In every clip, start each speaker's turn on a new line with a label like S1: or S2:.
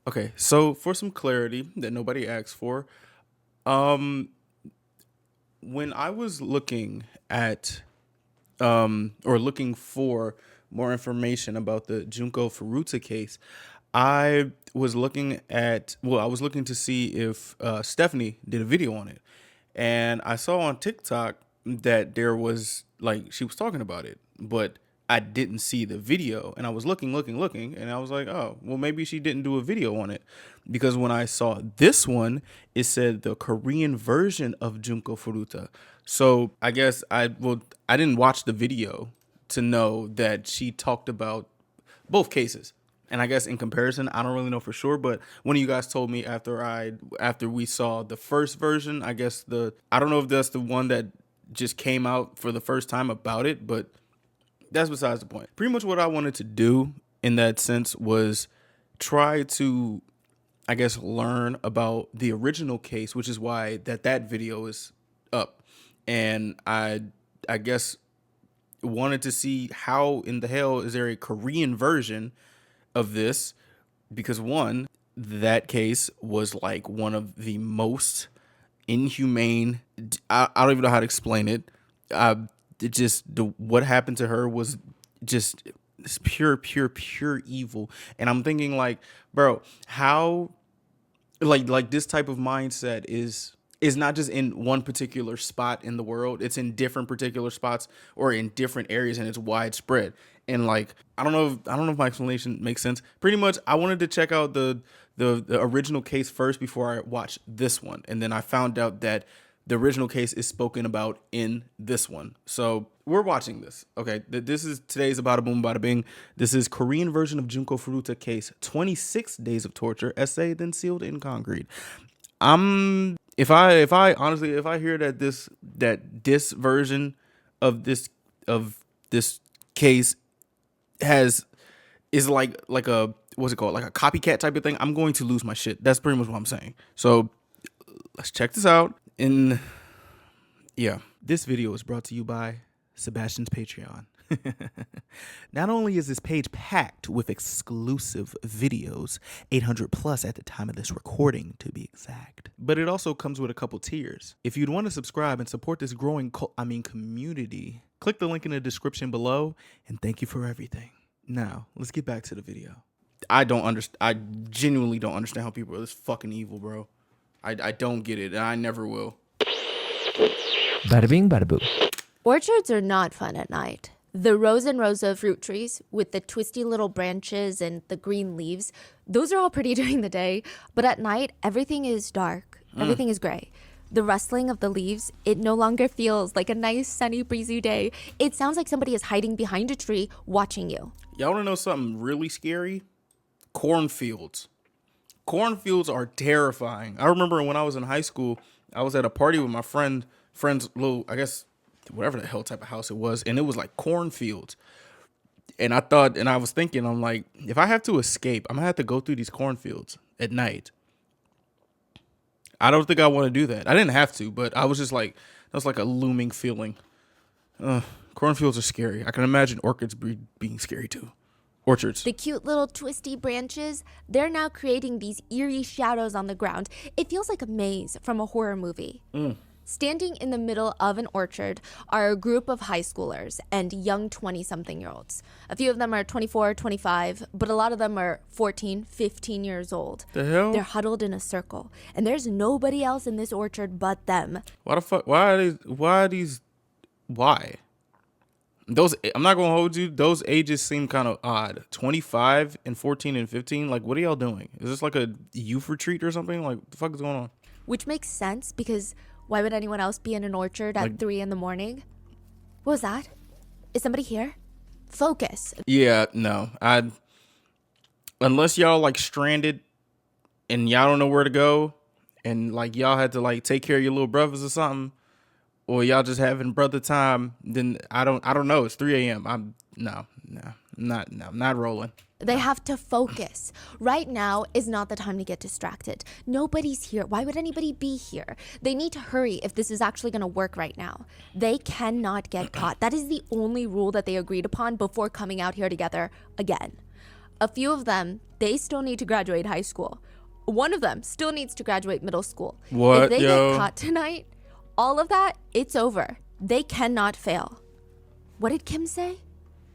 S1: Okay, so for some clarity that nobody asked for, um, when I was looking at or looking for more information about the Junko Furuta case, I was looking at, well, I was looking to see if Stephanie did a video on it. And I saw on TikTok that there was, like, she was talking about it, but I didn't see the video. And I was looking, and I was like, oh, well, maybe she didn't do a video on it. Because when I saw this one, it said the Korean version of Junko Furuta. So I guess I didn't watch the video to know that she talked about both cases. And I guess in comparison, I don't really know for sure, but one of you guys told me after we saw the first version, I guess I don't know if that's the one that just came out for the first time about it, but that's besides the point. Pretty much what I wanted to do in that sense was try to, I guess, learn about the original case, which is why that video is up. And I guess wanted to see how in the hell is there a Korean version of this, because one, that case was like one of the most inhumane. I don't even know how to explain it. What happened to her was just pure evil. And I'm thinking like, bro, how like this type of mindset is not just in one particular spot in the world. It's in different particular spots or in different areas, and it's widespread. And like, I don't know if my explanation makes sense. Pretty much, I wanted to check out the original case first before I watched this one, and then I found out that the original case is spoken about in this one. So we're watching this. Okay, this is today's Bada Boom Bada Bing. This is Korean version of Junko Furuta case, 26 days of torture, essay then sealed in concrete. If I honestly, if I hear that this version of this case is like a, what's it called, like a copycat type of thing, I'm going to lose my shit. That's pretty much what I'm saying. So let's check this out. And yeah, this video is brought to you by Sebastine's Patreon. Not only is this page packed with exclusive videos, 800 plus at the time of this recording to be exact, but it also comes with a couple tiers. If you'd want to subscribe and support this growing community, click the link in the description below, and thank you for everything. Now, let's get back to the video. I genuinely don't understand how people are this fucking evil, bro. I don't get it, and I never will.
S2: Bada bing, bada boom.
S3: Orchards are not fun at night. The rows and rows of fruit trees with the twisty little branches and the green leaves, those are all pretty during the day. But at night, everything is dark. Everything is gray. The rustling of the leaves, it no longer feels like a nice, sunny, breezy day. It sounds like somebody is hiding behind a tree watching you.
S1: Y'all want to know something really scary? Cornfields. Cornfields are terrifying. I remember when I was in high school, I was at a party with my friend's little, I guess, whatever the hell type of house it was, and it was like cornfields. And I was thinking, I'm like, if I have to escape, I'm gonna have to go through these cornfields at night. I don't think I want to do that. I didn't have to, but I was just like, that was like a looming feeling. Cornfields are scary. I can imagine orchids being scary too. Orchards.
S3: The cute little twisty branches, they're now creating these eerie shadows on the ground. It feels like a maze from a horror movie. Standing in the middle of an orchard are a group of high schoolers and young 20-something-year-olds. A few of them are 24, 25, but a lot of them are 14, 15 years old.
S1: The hell?
S3: They're huddled in a circle, and there's nobody else in this orchard but them.
S1: Why the fuck? Why? Those, I'm not gonna hold you. Those ages seem kind of odd. 25 and 14 and 15. Like, what are y'all doing? Is this like a youth retreat or something? Like, what the fuck is going on?
S3: Which makes sense because why would anyone else be in an orchard at 3 in the morning? What was that? Is somebody here? Focus.
S1: Yeah, no. Unless y'all like stranded and y'all don't know where to go, and like y'all had to like take care of your little brothers or something, or y'all just having brother time, then I don't know. It's 3 a.m. I'm not rolling.
S3: They have to focus. Right now is not the time to get distracted. Nobody's here. Why would anybody be here? They need to hurry if this is actually going to work right now. They cannot get caught. That is the only rule that they agreed upon before coming out here together again. A few of them they still need to graduate high school. One of them still needs to graduate middle school.
S1: What,
S3: if they
S1: yo?
S3: get caught tonight, all of that, it's over. They cannot fail. What did Kim say?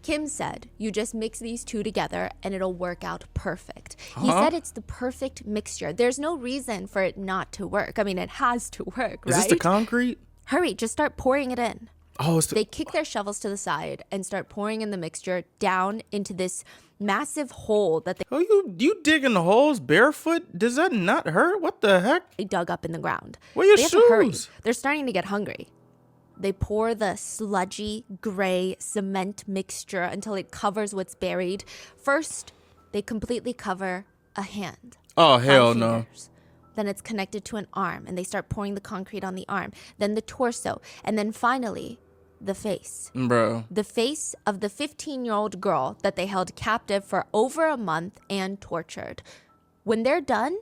S3: Kim said, you just mix these two together and it'll work out perfect. He said it's the perfect mixture. There's no reason for it not to work. I mean, it has to work, right?
S1: Is this the concrete?
S3: Hurry, just start pouring it in.
S1: Oh, it's
S3: They kick their shovels to the side and start pouring in the mixture down into this massive hole that
S1: Oh, you digging the holes barefoot? Does that not hurt? What the heck?
S3: they dug up in the ground.
S1: Where your
S3: They have to hurry.
S1: shoes?
S3: They're starting to get hungry. They pour the sludgy, gray cement mixture until it covers what's buried. First, they completely cover a hand.
S1: Oh,
S3: 5
S1: hell no.
S3: fingers. Then it's connected to an arm, and they start pouring the concrete on the arm. Then the torso, and then finally, the face.
S1: Bro.
S3: The face of the 15-year-old girl that they held captive for over a month and tortured. When they're done,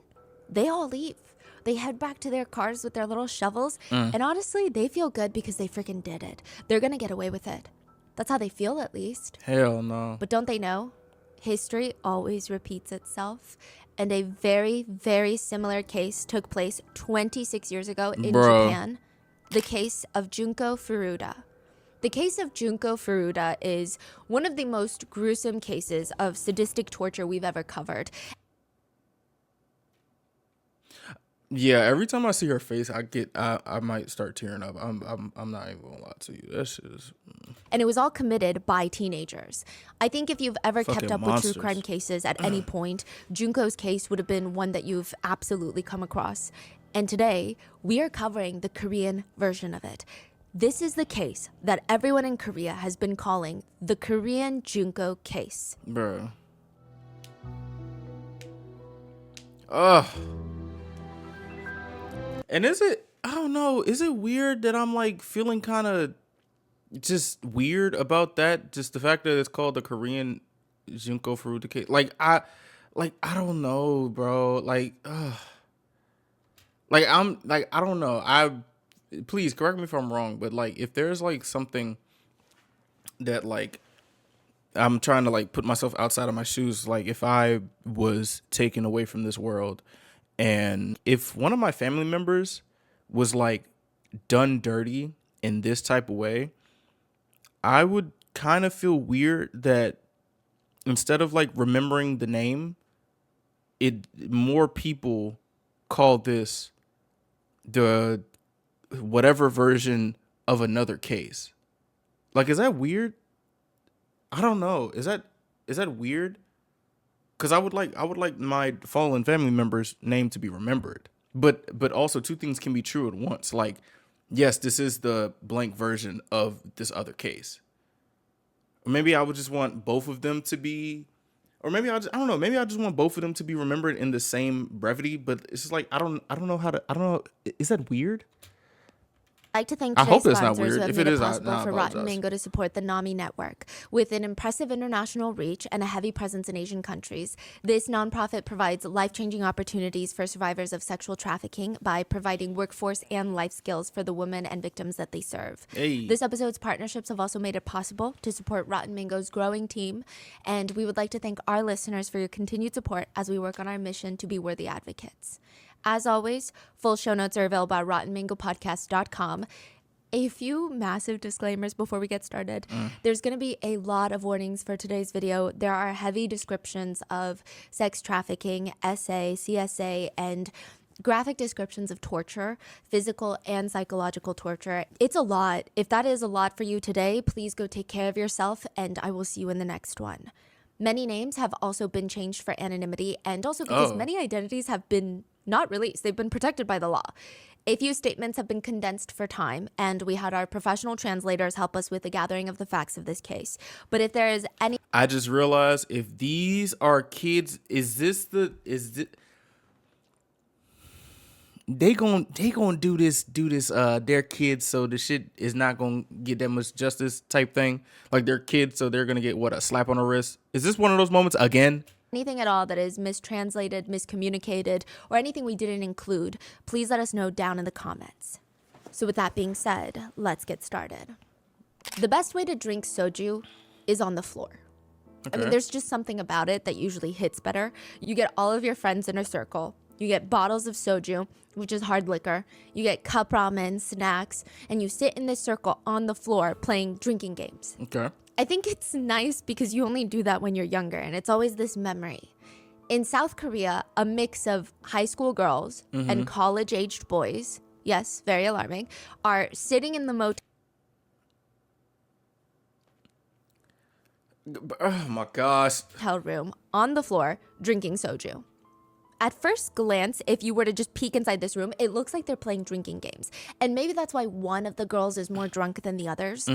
S3: they all leave. They head back to their cars with their little shovels. And honestly, they feel good because they freaking did it. They're going to get away with it. That's how they feel, at least.
S1: Hell no.
S3: But don't they know? History always repeats itself. And a very, very similar case took place 26 years ago in Japan. The case of Junko Furuta. The case of Junko Furuta is one of the most gruesome cases of sadistic torture we've ever covered.
S1: Yeah, every time I see her face, I might start tearing up. I'm not even gonna lie to you. That shit is
S3: And it was all committed by teenagers. I think if you've ever kept
S1: Fucking
S3: up with
S1: monsters.
S3: true crime cases at any point, Junko's case would have been one that you've absolutely come across. And today, we are covering the Korean version of it. This is the case that everyone in Korea has been calling the Korean Junko case.
S1: bro. Ugh. And I don't know, is it weird that I'm like feeling kind of just weird about that? Just the fact that it's called the Korean Junko Furuta case. I don't know, bro. Like, ugh. I don't know. Please correct me if I'm wrong, but like, if there's like something that like, I'm trying to like put myself outside of my shoes. Like if I was taken away from this world and if one of my family members was like done dirty in this type of way, I would kind of feel weird that instead of like remembering the name, more people call this the whatever version of another case. Like, is that weird? I don't know. Is that weird? Because I would like my fallen family member's name to be remembered. But also two things can be true at once. Like, yes, this is the blank version of this other case. Or maybe I would just want both of them to be, or maybe I don't know. Maybe I just want both of them to be remembered in the same brevity. But it's just like I don't know. Is that weird?
S3: I'd like to thank
S1: I hope
S3: today's
S1: it's not
S3: sponsors
S1: weird.
S3: who have
S1: If
S3: made
S1: it
S3: it
S1: is, I
S3: possible for Rotten
S1: apologize.
S3: Mango to support the NAMI network. With an impressive international reach and a heavy presence in Asian countries, this nonprofit provides life-changing opportunities for survivors of sexual trafficking by providing workforce and life skills for the women and victims that they serve.
S1: Hey.
S3: This episode's partnerships have also made it possible to support Rotten Mango's growing team, and we would like to thank our listeners for your continued support as we work on our mission to be worthy advocates. As always, full show notes are available at rottenmangopodcast.com. A few massive disclaimers before we get started. There's going to be a lot of warnings for today's video. There are heavy descriptions of sex trafficking, SA, CSA, and graphic descriptions of torture, physical and psychological torture. It's a lot. If that is a lot for you today, please go take care of yourself, and I will see you in the next one. Many names have also been changed for anonymity, and also because many identities have been not released. They've been protected by the law. A few statements have been condensed for time, and we had our professional translators help us with the gathering of the facts of this case. But if there is any...
S1: I just realized if these are kids, they gonna do this their kids, so the shit is not gonna get that much justice type thing. Like they're kids, so they're gonna get a slap on the wrist. Is this one of those moments again?
S3: Anything at all that is mistranslated, miscommunicated, or anything we didn't include, please let us know down in the comments. So with that being said, let's get started. The best way to drink soju is on the floor. I mean,
S1: Okay.
S3: there's just something about it that usually hits better. You get all of your friends in a circle. You get bottles of soju, which is hard liquor. You get cup ramen, snacks, and you sit in this circle on the floor playing drinking games.
S1: Okay.
S3: I think it's nice because you only do that when you're younger, and it's always this memory. In South Korea, a mix of high school girls and college-aged boys, yes, very alarming, are sitting in the
S1: Oh my gosh.
S3: motel room on the floor drinking soju. At first glance, if you were to just peek inside this room, it looks like they're playing drinking games. And maybe that's why one of the girls is more drunk than the others.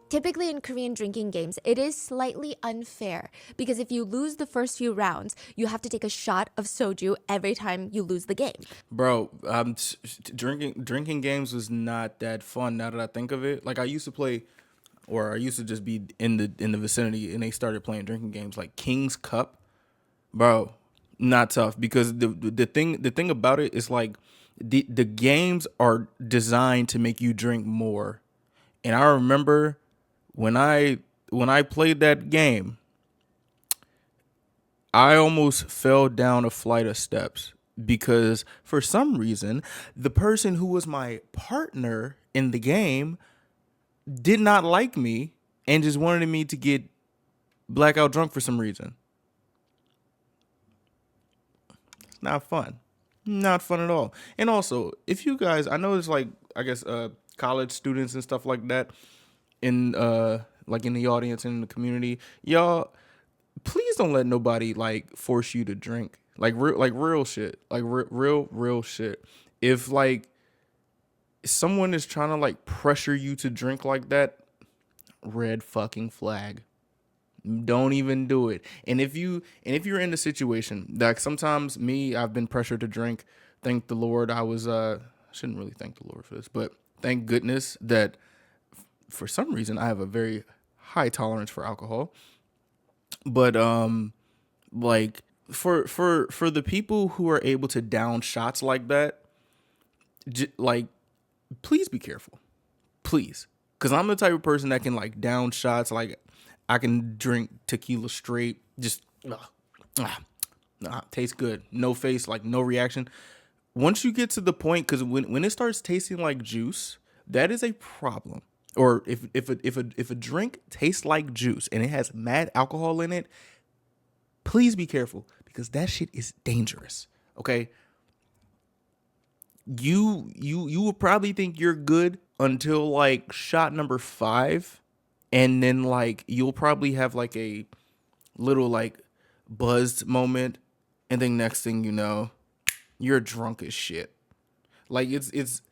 S3: Typically in Korean drinking games, it is slightly unfair because if you lose the first few rounds, you have to take a shot of soju every time you lose the game.
S1: Bro, drinking games was not that fun now that I think of it. Like I used to play, or I used to just be in the vicinity, and they started playing drinking games like King's Cup. Bro, not tough because the thing about it is like the games are designed to make you drink more. And I remember when I played that game, I almost fell down a flight of steps because for some reason, the person who was my partner in the game did not like me and just wanted me to get blackout drunk for some reason. It's not fun. Not fun at all. And also, if you guys, I know it's like, I guess, college students and stuff like that like in the audience and in the community, y'all, please don't let nobody like force you to drink. Like real shit. Like real shit. If like someone is trying to like pressure you to drink like that, red fucking flag. Don't even do it. And if you're in a situation like sometimes I've been pressured to drink. Thank the Lord I was I shouldn't really thank the Lord for this, but thank goodness that for some reason I have a very high tolerance for alcohol. But like for the people who are able to down shots like that, like please be careful. Please. Cuz I'm the type of person that can like down shots, like I can drink tequila straight, just tastes good. No face, like no reaction. Once you get to the point, because when it starts tasting like juice, that is a problem. Or if a drink tastes like juice and it has mad alcohol in it, please be careful because that shit is dangerous. Okay, you will probably think you're good until like shot number 5, and then like you'll probably have like a little like buzzed moment, and then next thing you know, you're drunk as shit. Like it's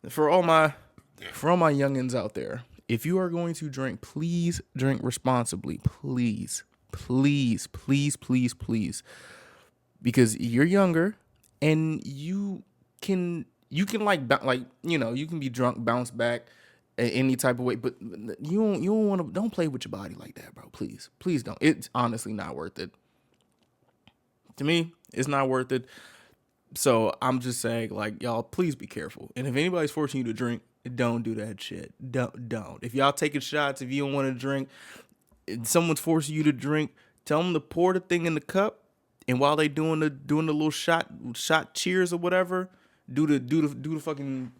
S1: for all my youngins out there. If you are going to drink, please drink responsibly. Please, please, please, please, please, because you're younger and you can like you can be drunk, bounce back any type of way, but you don't want to, don't play with your body like that, bro. Please don't. It's honestly not worth it. To me, it's not worth it. So I'm just saying, like, y'all, please be careful. And if anybody's forcing you to drink, don't do that shit. Don't. If y'all taking shots, if you don't want to drink, and someone's forcing you to drink, tell them to pour the thing in the cup. And while they doing the little shot cheers or whatever, do the fucking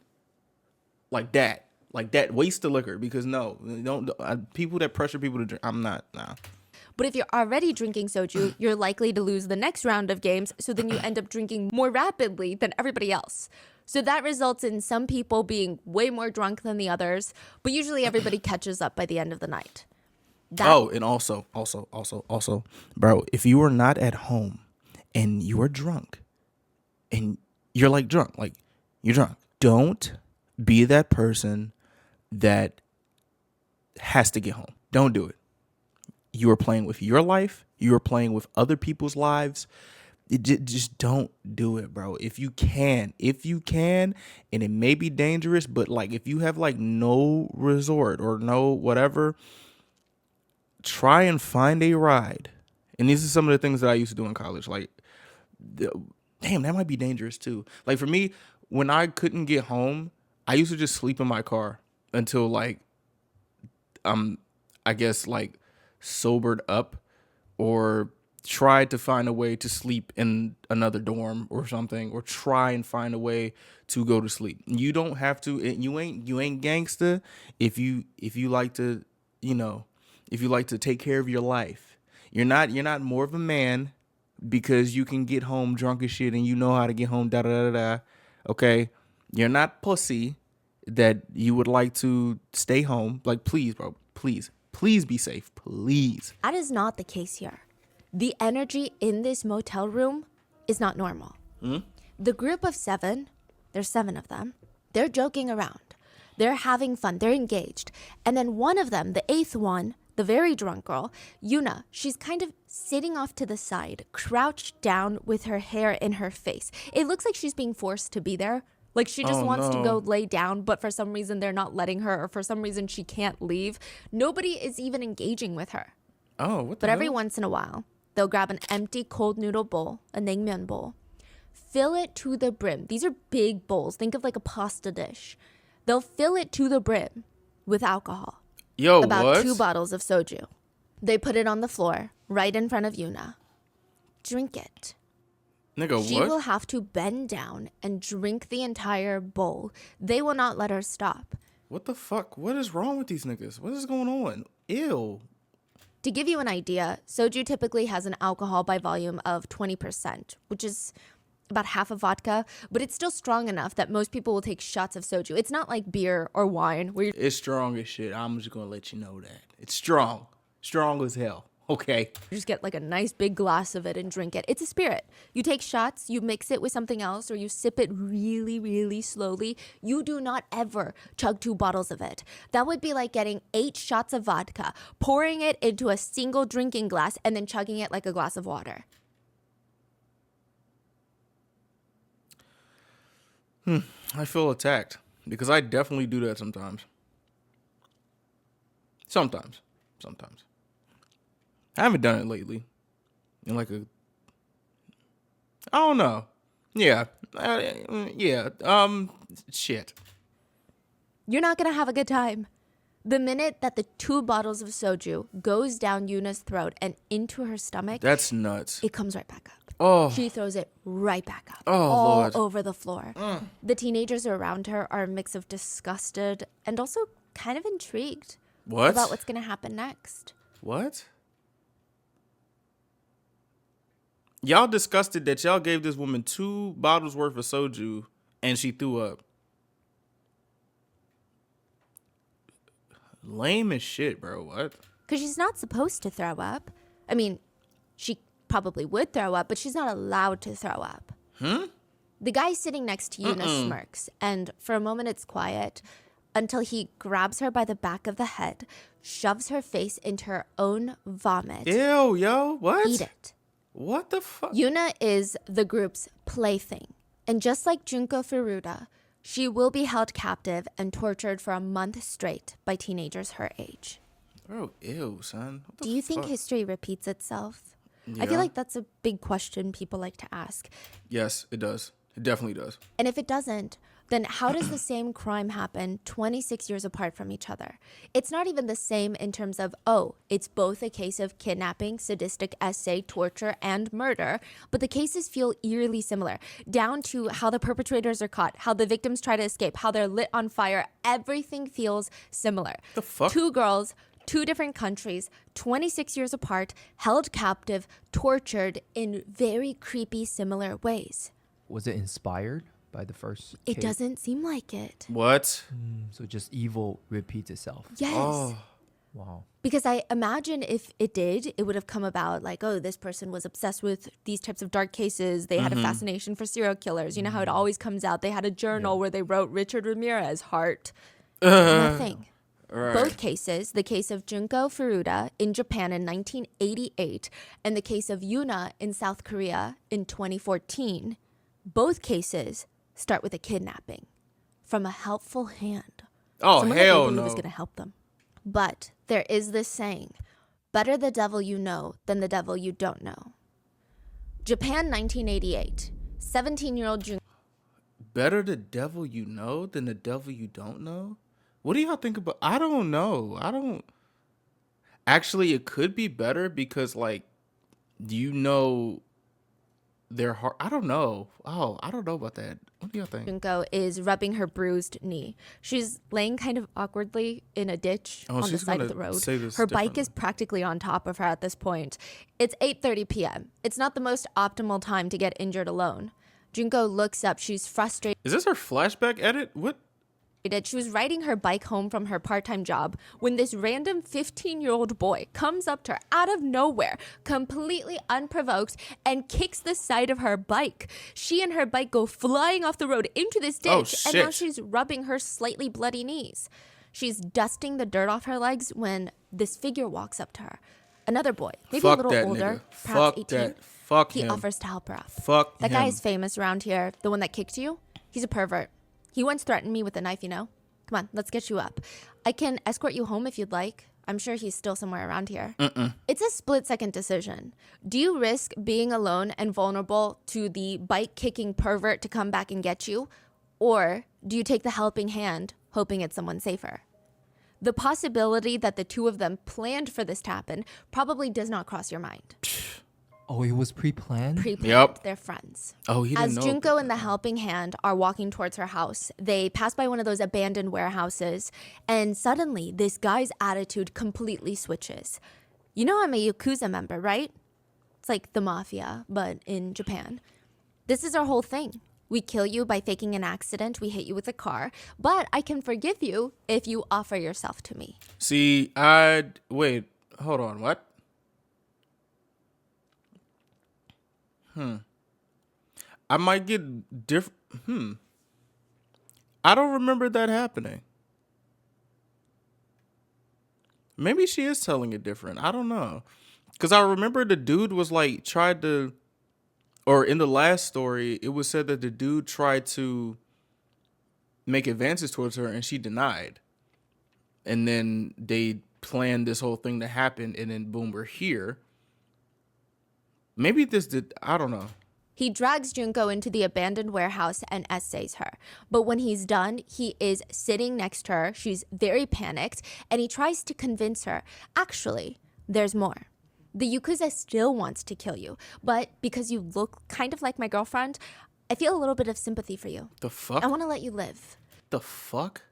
S1: like that. Waste the liquor, because no, don't people that pressure people to drink. I'm not. Nah.
S3: But if you're already drinking soju, you're likely to lose the next round of games, so then you end up drinking more rapidly than everybody else. So that results in some people being way more drunk than the others, but usually everybody catches up by the end of the night.
S1: And also, bro, if you are not at home and you are drunk and you're like drunk, like you're drunk, don't be that person that has to get home. Don't do it. You are playing with your life. You are playing with other people's lives. Just don't do it, bro. If you can, and it may be dangerous, but like if you have like no resort or no whatever, try and find a ride. And these are some of the things that I used to do in college. Like, damn, that might be dangerous too. Like for me, when I couldn't get home, I used to just sleep in my car until like, I guess like sobered up or tried to find a way to sleep in another dorm or something, or try and find a way to go to sleep. You don't have to. You ain't gangster if you like to, you know, if you like to take care of your life. You're not more of a man because you can get home drunk as shit and you know how to get home. Da da da da. Okay, you're not pussy that you would like to stay home. Like, please, bro, please be safe, please.
S3: That is not the case here. The energy in this motel room is not normal. The group of 7, there's 7 of them, they're joking around. They're having fun. They're engaged. And then one of them, the 8th one, the very drunk girl, Yuna, she's kind of sitting off to the side, crouched down with her hair in her face. It looks like she's being forced to be there. Like she just wants to go lay down, but for some reason they're not letting her, or for some reason she can't leave. Nobody is even engaging with her.
S1: Oh, what the
S3: But
S1: hell?
S3: every once in a while, they'll grab an empty cold noodle bowl, a naengmyeon bowl, fill it to the brim. These are big bowls. Think of like a pasta dish. They'll fill it to the brim with alcohol.
S1: Yo,
S3: About
S1: what?
S3: 2 bottles of soju. They put it on the floor, right in front of Yuna. Drink it.
S1: Nigga,
S3: She
S1: what?
S3: will have to bend down and drink the entire bowl. They will not let her stop.
S1: What the fuck? What is wrong with these niggas? What is going on? Ew.
S3: To give you an idea, soju typically has an alcohol by volume of 20%, which is about half of vodka, but it's still strong enough that most people will take shots of soju. It's not like beer or wine where you
S1: It's strong as shit. I'm just gonna let you know that. It's strong. Strong as hell. Okay.
S3: just get like a nice big glass of it and drink it. It's a spirit. You take shots, you mix it with something else, or you sip it really, really slowly. You do not ever chug 2 bottles of it. That would be like getting 8 shots of vodka, pouring it into a single drinking glass, and then chugging it like a glass of water.
S1: I feel attacked because I definitely do that sometimes. Sometimes. I haven't done it lately. In like a, I don't know. Yeah. Shit.
S3: You're not gonna have a good time. The minute that the 2 bottles of soju goes down Yuna's throat and into her stomach,
S1: That's nuts.
S3: it comes right back up.
S1: Oh.
S3: She throws it right back up,
S1: Oh,
S3: all
S1: Lord.
S3: over the floor. The teenagers around her are a mix of disgusted and also kind of intrigued
S1: What?
S3: about what's gonna happen next.
S1: What? Y'all disgusted that y'all gave this woman 2 bottles worth of soju and she threw up. Lame as shit, bro. What?
S3: Because she's not supposed to throw up. I mean, she probably would throw up, but she's not allowed to throw up. The guy sitting next to Yuna smirks, and for a moment it's quiet until he grabs her by the back of the head, shoves her face into her own vomit.
S1: Ew, yo. What?
S3: Eat it.
S1: What the fuck?
S3: Yuna is the group's plaything, and just like Junko Furuta, she will be held captive and tortured for a month straight by teenagers her age.
S1: Bro, ew, son. What the
S3: Do you think
S1: fuck?
S3: history repeats itself? I
S1: Yeah.
S3: feel like that's a big question people like to ask.
S1: Yes, it does. It definitely does.
S3: And if it doesn't, then how does the same crime happen 26 years apart from each other? It's not even the same in terms of, oh, it's both a case of kidnapping, sadistic essay, torture, and murder, but the cases feel eerily similar, down to how the perpetrators are caught, how the victims try to escape, how they're lit on fire. Everything feels similar.
S1: The fuck?
S3: 2 girls, 2 different countries, 26 years apart, held captive, tortured in very creepy, similar ways.
S2: Was it inspired by the first
S3: It
S2: case?
S3: doesn't seem like it.
S1: What?
S2: So just evil repeats itself.
S3: Yes.
S1: Oh.
S2: Wow.
S3: Because I imagine if it did, it would have come about like, oh, this person was obsessed with these types of dark cases. They had a fascination for serial killers. You know how it always comes out. They had a journal where they wrote Richard Ramirez, heart. Nothing.
S1: Right.
S3: Both cases, the case of Junko Furuta in Japan in 1988 and the case of Yuna in South Korea in 2014, both cases start with a kidnapping from a helpful hand.
S1: Oh,
S3: Someone that
S1: hell
S3: they believe
S1: no.
S3: is going to help them. But there is this saying, better the devil you know than the devil you don't know. Japan 1988, 17-year-old Junko.
S1: Better the devil you know than the devil you don't know? What do y'all think about? I don't know. Actually, it could be better because like you know their heart. I don't know. Oh, I don't know about that. What do you think?
S3: Junko is rubbing her bruised knee. She's laying kind of awkwardly in a ditch
S1: Oh,
S3: on the
S1: she's
S3: side of
S1: gonna
S3: the road.
S1: say this
S3: Her bike
S1: differently.
S3: is practically on top of her at this point. It's 8:30 p.m. It's not the most optimal time to get injured alone. Junko looks up. She's frustrated.
S1: Is this her flashback edit? What?
S3: She was riding her bike home from her part-time job when this random 15-year-old boy comes up to her out of nowhere, completely unprovoked, and kicks the side of her bike. She and her bike go flying off the road into this ditch,
S1: Oh,
S3: and now
S1: shit.
S3: she's rubbing her slightly bloody knees. She's dusting the dirt off her legs when this figure walks up to her. Another boy, maybe
S1: Fuck
S3: a little
S1: that
S3: older,
S1: nigga.
S3: perhaps
S1: Fuck
S3: 18.
S1: that. Fuck
S3: He
S1: him.
S3: offers to help her up.
S1: Fuck
S3: That
S1: him.
S3: guy is famous around here, the one that kicked you. He's a pervert. He once threatened me with a knife, you know? Come on, let's get you up. I can escort you home if you'd like. I'm sure he's still somewhere around here. It's a split-second decision. Do you risk being alone and vulnerable to the bike-kicking pervert to come back and get you? Or do you take the helping hand, hoping it's someone safer? The possibility that the two of them planned for this to happen probably does not cross your mind.
S2: Oh, it was pre-planned?
S3: Pre-planned.
S1: Yep.
S3: They're friends.
S1: Oh, he didn't
S3: As
S1: know.
S3: Junko and the helping hand are walking towards her house, they pass by one of those abandoned warehouses, and suddenly this guy's attitude completely switches. You know I'm a Yakuza member, right? It's like the mafia, but in Japan. This is our whole thing. We kill you by faking an accident, we hit you with a car, but I can forgive you if you offer yourself to me.
S1: See, wait. Hold on. What? I might get different. I don't remember that happening. Maybe she is telling it different. I don't know. Because I remember the dude was like, tried to, or in the last story, it was said that the dude tried to make advances towards her and she denied. And then they planned this whole thing to happen. And then boom, we're here. Maybe this did, I don't know.
S3: He drags Junko into the abandoned warehouse and essays her. But when he's done, he is sitting next to her. She's very panicked, and he tries to convince her, actually, there's more. The Yakuza still wants to kill you, but because you look kind of like my girlfriend, I feel a little bit of sympathy for you.
S1: The fuck?
S3: I want to let you live.
S1: The fuck?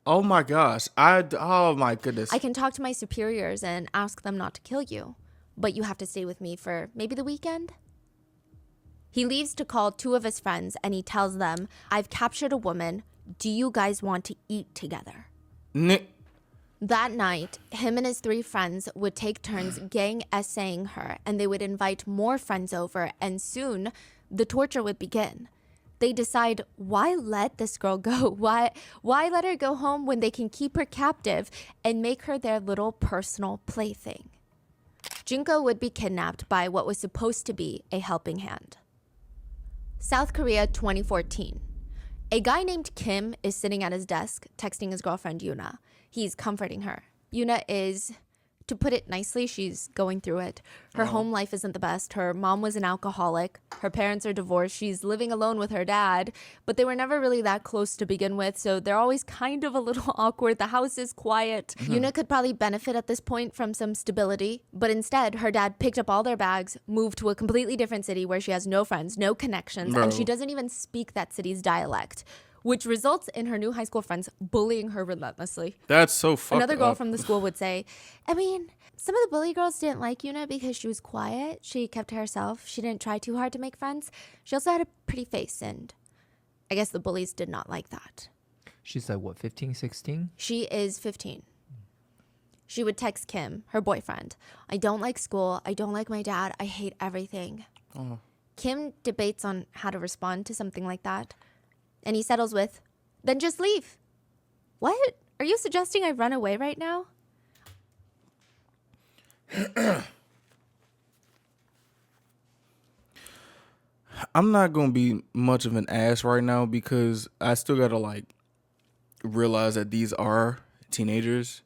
S1: Oh my gosh. Oh my goodness.
S3: I can talk to my superiors and ask them not to kill you, but you have to stay with me for maybe the weekend? He leaves to call two of his friends and he tells them, I've captured a woman. Do you guys want to eat together? That night, him and his three friends would take turns gang essaying her, and they would invite more friends over, and soon the torture would begin. They decide, why let this girl go? Why let her go home when they can keep her captive and make her their little personal plaything? Junko would be kidnapped by what was supposed to be a helping hand. South Korea 2014. A guy named Kim is sitting at his desk texting his girlfriend Yuna. He's comforting her. Yuna is, to put it nicely, she's going through it. Her home life isn't the best. Her mom was an alcoholic. Her parents are divorced. She's living alone with her dad, but they were never really that close to begin with, so they're always kind of a little awkward. The house is quiet. Yuna could probably benefit at this point from some stability, but instead, her dad picked up all their bags, moved to a completely different city where she has no friends, no connections, and she doesn't even speak that city's dialect, which results in her new high school friends bullying her relentlessly.
S1: That's so fucked
S3: Another girl
S1: up.
S3: from the school would say, I mean, some of the bully girls didn't like Yuna because she was quiet. She kept to herself. She didn't try too hard to make friends. She also had a pretty face, and I guess the bullies did not like that.
S2: She's like, what, 15, 16?
S3: She is 15. She would text Kim, her boyfriend, I don't like school. I don't like my dad. I hate everything. Kim debates on how to respond to something like that. And he settles with, then just leave. What? Are you suggesting I run away right now?
S1: I'm not gonna be much of an ass right now because I still gotta like realize that these are teenagers,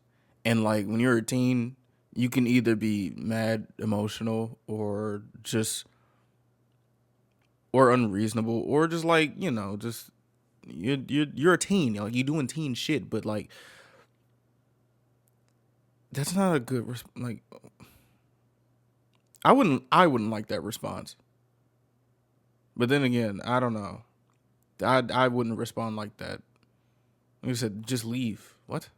S1: and like when you're a teen, you can either be mad, emotional, or just or unreasonable, or just like just you're a teen, like you doing teen shit, but like That's not a good like. I wouldn't like that response. But then again, I don't know. I wouldn't respond like that. Like I said, just leave. What?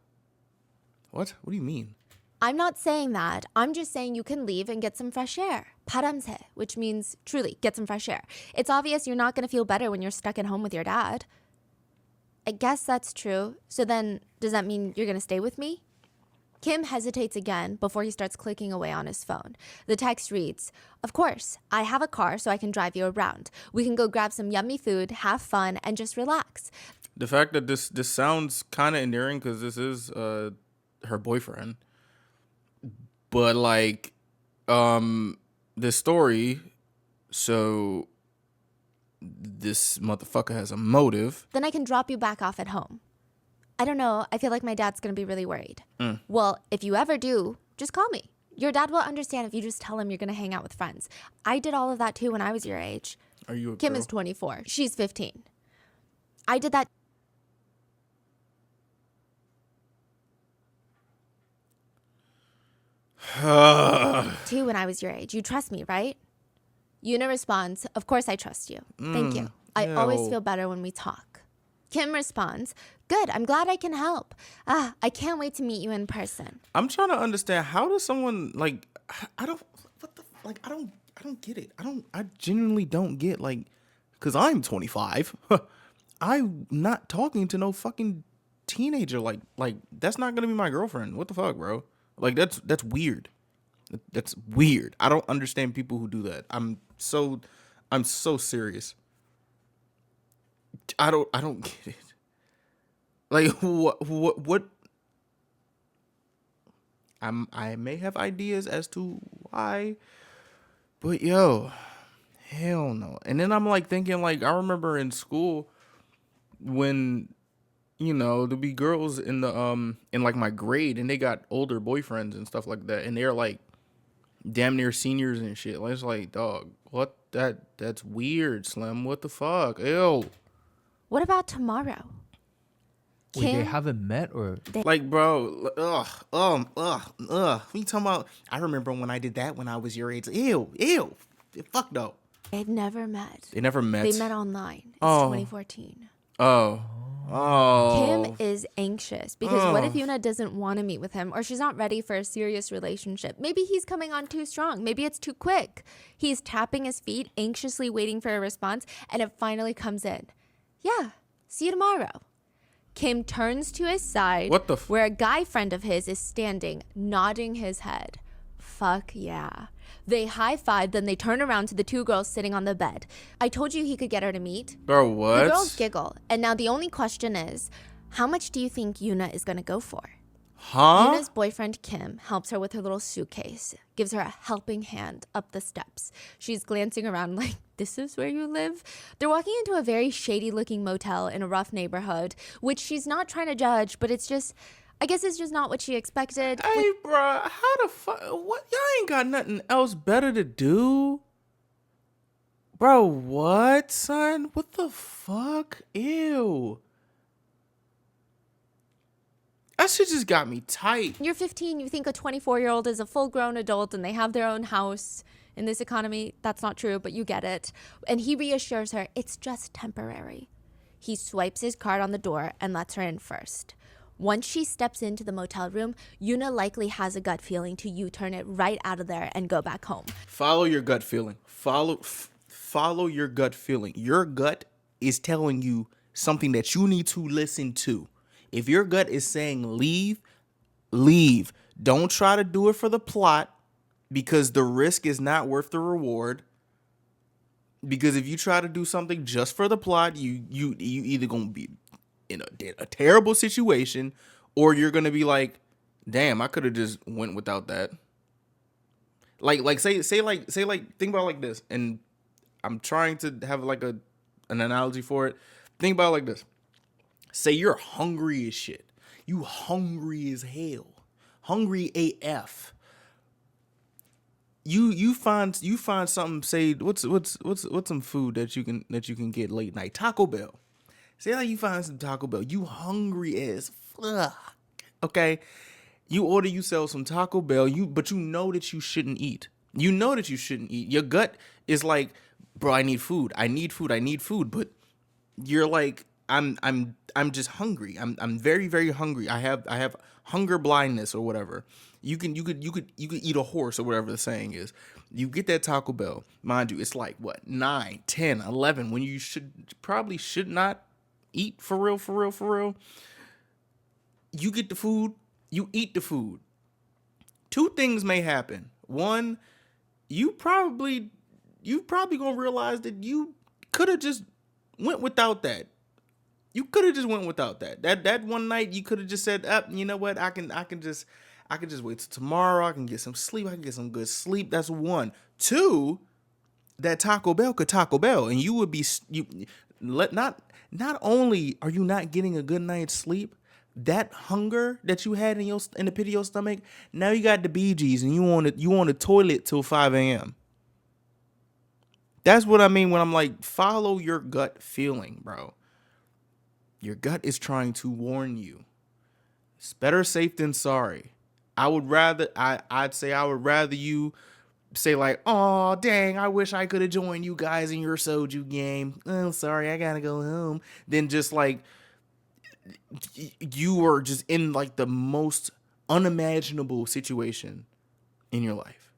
S1: What? What do you mean?
S3: I'm not saying that. I'm just saying you can leave and get some fresh air. 바람새, which means truly get some fresh air. It's obvious you're not going to feel better when you're stuck at home with your dad. I guess that's true. So then, does that mean you're going to stay with me? Kim hesitates again before he starts clicking away on his phone. The text reads, "Of course, I have a car so I can drive you around. We can go grab some yummy food, have fun, and just relax."
S1: The fact that this sounds kind of endearing because this is her boyfriend, but like this story, so this motherfucker has a motive.
S3: Then I can drop you back off at home. I don't know. I feel like my dad's going to be really worried. Well, if you ever do, just call me. Your dad will understand if you just tell him you're going to hang out with friends. I did all of that too when I was your age.
S1: Are you a
S3: Kim
S1: girl?
S3: is 24. She's 15. I did that too when I was your age. You trust me, right? Yuna responds, "Of course I trust you. Thank you. I always
S1: ew.
S3: feel better when we talk." Kim responds, "Good, I'm glad I can help. I can't wait to meet you in person."
S1: I'm trying to understand how does someone like I don't what the like I don't get it. I genuinely don't get like because I'm 25. I'm not talking to no fucking teenager like that's not gonna be my girlfriend. What the fuck, bro? Like that's weird. That's weird. I don't understand people who do that. I'm so serious. I don't get it. Like what I may have ideas as to why, but yo, hell no. And then I'm like thinking like I remember in school when there'd be girls in the in like my grade and they got older boyfriends and stuff like that and they're like damn near seniors and shit. Like it's like, dog, what that's weird, Slim. What the fuck? Ew.
S3: What about tomorrow?
S2: Wait, they
S3: Kim,
S2: haven't met or
S1: Like, bro, What you talking about? I remember when I did that when I was your age. Ew. Fuck no.
S3: they've never met.
S1: They never met.
S3: They met online. It's
S1: Oh.
S3: 2014.
S1: Oh.
S3: Kim is anxious because what if Yuna doesn't want to meet with him or she's not ready for a serious relationship? Maybe he's coming on too strong. Maybe it's too quick. He's tapping his feet, anxiously waiting for a response, and it finally comes in. "Yeah, see you tomorrow." Kim turns to his side
S1: What the
S3: where a guy friend of his is standing, nodding his head. Fuck yeah. They high-five, then they turn around to the two girls sitting on the bed. "I told you he could get her to meet."
S1: Bro,
S3: The
S1: what?
S3: girls giggle, and now the only question is, how much do you think Yuna is going to go for?
S1: Huh?
S3: Yuna's boyfriend Kim helps her with her little suitcase, gives her a helping hand up the steps. She's glancing around like, "This is where you live?" They're walking into a very shady-looking motel in a rough neighborhood, which she's not trying to judge, but I guess it's just not what she expected.
S1: Hey, bro, how the fuck? What? Y'all ain't got nothing else better to do? Bro, what, son? What the fuck? Ew. That shit just got me tight.
S3: You're 15, you think a 24-year-old is a full-grown adult and they have their own house. In this economy, that's not true, but you get it. And he reassures her it's just temporary. He swipes his card on the door and lets her in first. Once she steps into the motel room, Yuna likely has a gut feeling to U-turn it right out of there and go back home.
S1: Follow your gut feeling. Follow your gut feeling. Your gut is telling you something that you need to listen to. If your gut is saying leave, leave. Don't try to do it for the plot because the risk is not worth the reward. Because if you try to do something just for the plot, you either gonna be in a terrible situation or you're gonna be like, damn, I could have just went without that. Like say think about it like this, and I'm trying to have like an analogy for it. Think about it like this. Say you're hungry as shit. You hungry as hell. Hungry AF. You find something, say what's some food that you can get late night? Taco Bell. Say like you find some Taco Bell. You hungry as fuck. Okay? You order yourself some Taco Bell, but you know that you shouldn't eat. You know that you shouldn't eat. Your gut is like, bro, I need food. I need food. I need food. But you're like, I'm just hungry. I'm very, very hungry. I have hunger blindness or whatever. You could eat a horse or whatever the saying is. You get that Taco Bell. Mind you, it's like what, 9, 10, 11 when you should not eat for real, for real, for real. You get the food, you eat the food. Two things may happen. One, you probably gonna realize that you could have just went without that. You could have just went without that. That one night you could have just said, "Up, you know what? I can just wait till tomorrow. I can get some sleep. I can get some good sleep." That's one. Two, that Taco Bell could Taco Bell, and you would be not only are you not getting a good night's sleep, that hunger that you had in the pit of your stomach, now you got the BGs and you on the toilet till 5 a.m. That's what I mean when I'm like, follow your gut feeling, bro. Your gut is trying to warn you. It's better safe than sorry. I'd say I would rather you say like, "Oh, dang, I wish I could have joined you guys in your soju game. Oh, sorry, I gotta go home." Than just like you were just in like the most unimaginable situation in your life.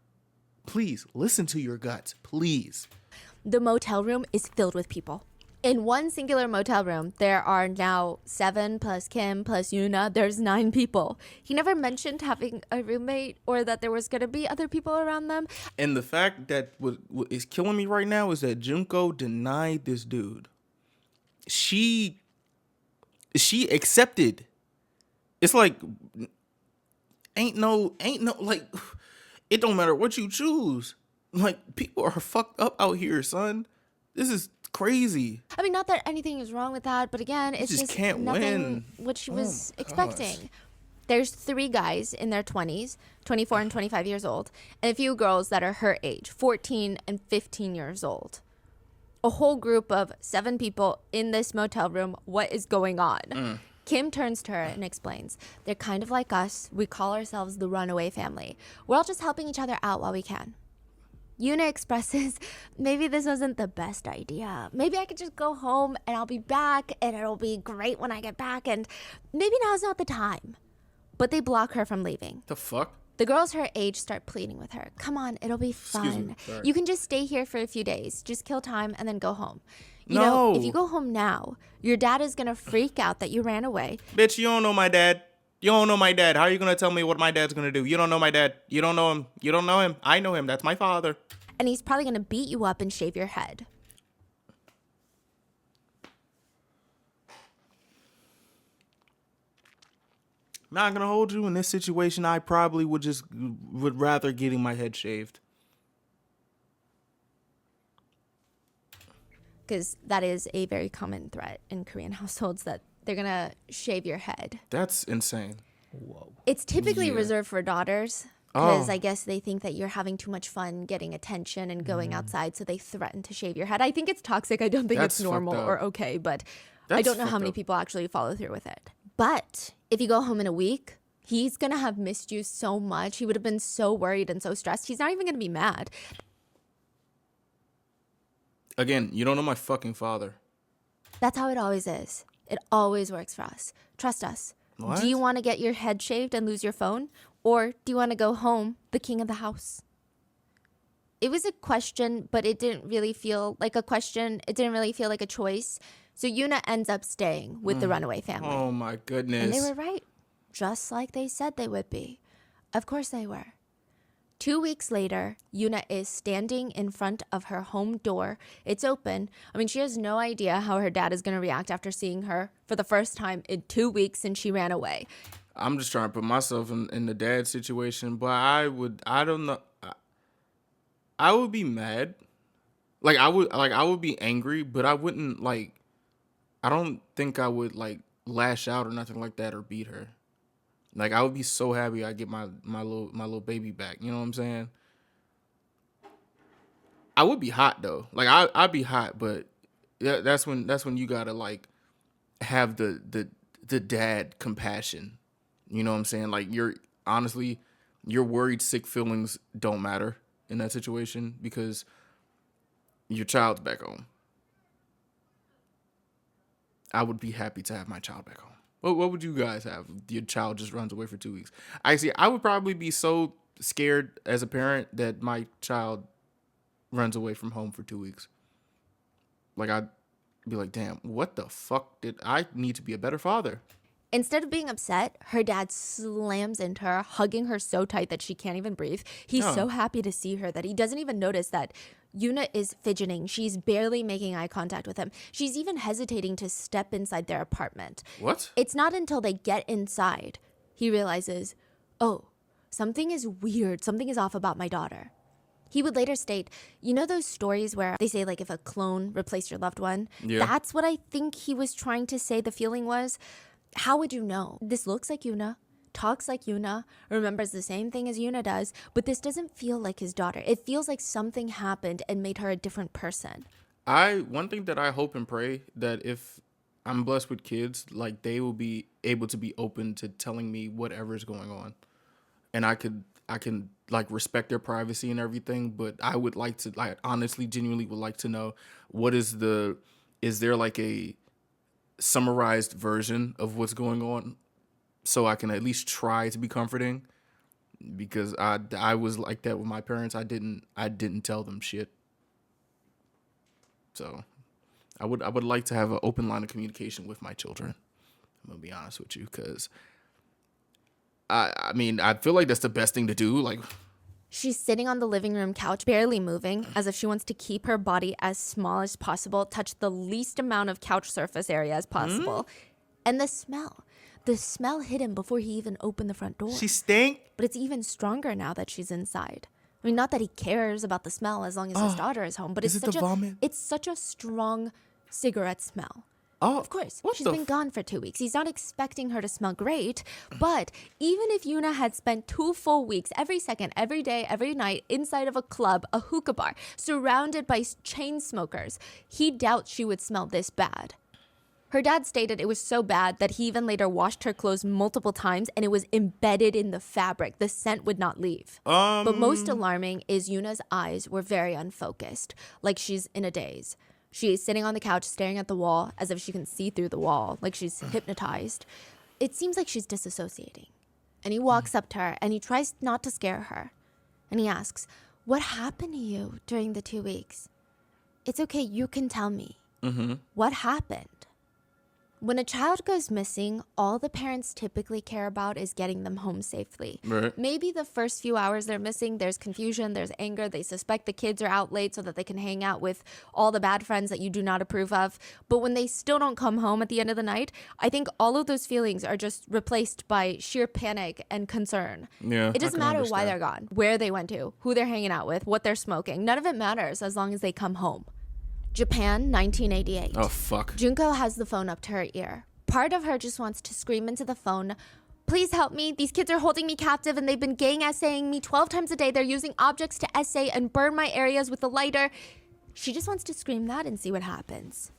S1: Please listen to your guts, please.
S3: The motel room is filled with people. In one singular motel room, there are now 7 plus Kim plus Yuna. There's 9 people. He never mentioned having a roommate or that there was going to be other people around them.
S1: And the fact that what is killing me right now is that Junko denied this dude. She accepted. It's like ain't no like it don't matter what you choose. Like people are fucked up out here, son. This is crazy.
S3: I mean, not that anything is wrong with that, but again, it's
S1: just can't
S3: nothing
S1: win.
S3: what she was
S1: gosh.
S3: expecting. There's 3 guys in their 20s, 24 and 25 years old, and a few girls that are her age, 14 and 15 years old. A whole group of 7 people in this motel room. What is going on? Kim turns to her and explains, "They're kind of like us. We call ourselves the runaway family. We're all just helping each other out while we can." Yuna expresses, "Maybe this wasn't the best idea. Maybe I could just go home and I'll be back and it'll be great when I get back, and maybe now's not the time." But they block her from leaving.
S1: The fuck?
S3: The girls her age start pleading with her. "Come on, it'll be
S1: Excuse
S3: fun.
S1: me, sorry.
S3: You can just stay here for a few days. Just kill time and then go home. You
S1: No.
S3: know, if you go home now, your dad is going to freak out that you ran away.
S1: Bitch, you don't know my dad. You don't know my dad. How are you gonna tell me what my dad's gonna do? You don't know my dad. You don't know him. You don't know him. I know him. That's my father."
S3: And he's probably going to beat you up and shave your head.
S1: Not gonna hold you in this situation. I probably would rather getting my head shaved.
S3: Because that is a very common threat in Korean households, that they're going to shave your head.
S1: That's insane.
S2: Whoa.
S3: It's typically
S1: Yeah.
S3: reserved for daughters. Because
S1: Oh.
S3: I guess they think that you're having too much fun getting attention and going outside, so they threaten to shave your head. I think it's toxic. I don't think
S1: That's
S3: it's normal
S1: fucked up.
S3: or okay, but I
S1: That's
S3: don't know how
S1: fucked
S3: many
S1: up.
S3: people actually follow through with it. But if you go home in a week, he's going to have missed you so much. He would have been so worried and so stressed. He's not even going to be mad.
S1: Again, you don't know my fucking father.
S3: That's how it always is. It always works for us. Trust us.
S1: What?
S3: Do you want to get your head shaved and lose your phone? Or do you want to go home, the king of the house? It was a question, but it didn't really feel like a question. It didn't really feel like a choice. So Yuna ends up staying with the runaway family.
S1: Oh my goodness.
S3: And they were right. Just like they said they would be. Of course they were. 2 weeks later, Yuna is standing in front of her home door. It's open. I mean, she has no idea how her dad is going to react after seeing her for the first time in 2 weeks since she ran away.
S1: I'm just trying to put myself in the dad situation, but I don't know. I would be mad. I would be angry, but I wouldn't I don't think I would lash out or nothing like that or beat her. I would be so happy I get my little baby back. You know what I'm saying? I would be hot though. I'd be hot, but that's when you gotta have the dad compassion. You know what I'm saying? honestly, your worried, sick feelings don't matter in that situation because your child's back home. I would be happy to have my child back home. What would you guys have? Your child just runs away for 2 weeks. I would probably be so scared as a parent that my child runs away from home for 2 weeks. Like, I'd be like, damn, what the fuck did I need to be a better father?
S3: Instead of being upset, her dad slams into her, hugging her so tight that she can't even breathe. He's
S1: Oh.
S3: so happy to see her that he doesn't even notice that Yuna is fidgeting. She's barely making eye contact with him. She's even hesitating to step inside their apartment.
S1: What?
S3: It's not until they get inside he realizes, oh, something is weird. Something is off about my daughter. He would later state, you know those stories where they say like if a clone replaced your loved one?
S1: Yeah.
S3: That's what I think he was trying to say the feeling was. How would you know? This looks like Yuna, talks like Yuna, remembers the same thing as Yuna does, but this doesn't feel like his daughter. It feels like something happened and made her a different person.
S1: One thing that I hope and pray that if I'm blessed with kids, like they will be able to be open to telling me whatever's going on. And I can like respect their privacy and everything, but I would like to, like, honestly, genuinely would like to know is there like a summarized version of what's going on so I can at least try to be comforting, because I was like that with my parents. I didn't tell them shit. So I would like to have an open line of communication with my children. I'm gonna be honest with you, because I mean, I feel like that's the best thing to do. Like,
S3: She's sitting on the living room couch, barely moving, as if she wants to keep her body as small as possible, touch the least amount of couch surface area as possible. And the smell hit him before he even opened the front door.
S1: she stink.
S3: But it's even stronger now that she's inside. I mean, not that he cares about the smell as long as his daughter is home, but
S1: Is it the vomit?
S3: it's such a strong cigarette smell.
S1: Oh,
S3: Of course,
S1: what
S3: she's
S1: the
S3: been gone for 2 weeks. He's not expecting her to smell great. But even if Yuna had spent 2 full weeks, every second, every day, every night, inside of a club, a hookah bar, surrounded by chain smokers, he doubts she would smell this bad. Her dad stated it was so bad that he even later washed her clothes multiple times and it was embedded in the fabric. The scent would not leave. But most alarming is Yuna's eyes were very unfocused, like she's in a daze. She is sitting on the couch staring at the wall as if she can see through the wall, like she's hypnotized. It seems like she's disassociating. And he walks up to her and he tries not to scare her. And he asks, what happened to you during the 2 weeks? It's okay, you can tell me. What happened? When a child goes missing, all the parents typically care about is getting them home safely.
S1: Right.
S3: Maybe the first few hours they're missing, there's confusion, there's anger, they suspect the kids are out late so that they can hang out with all the bad friends that you do not approve of. But when they still don't come home at the end of the night, I think all of those feelings are just replaced by sheer panic and concern.
S1: Yeah,
S3: It doesn't
S1: I can
S3: matter why
S1: understand.
S3: they're gone, where they went to, who they're hanging out with, what they're smoking. None of it matters as long as they come home. Japan, 1988.
S1: Oh, fuck.
S3: Junko has the phone up to her ear. Part of her just wants to scream into the phone, please help me. These kids are holding me captive and they've been gang essaying me 12 times a day. They're using objects to essay and burn my areas with a lighter. She just wants to scream that and see what happens.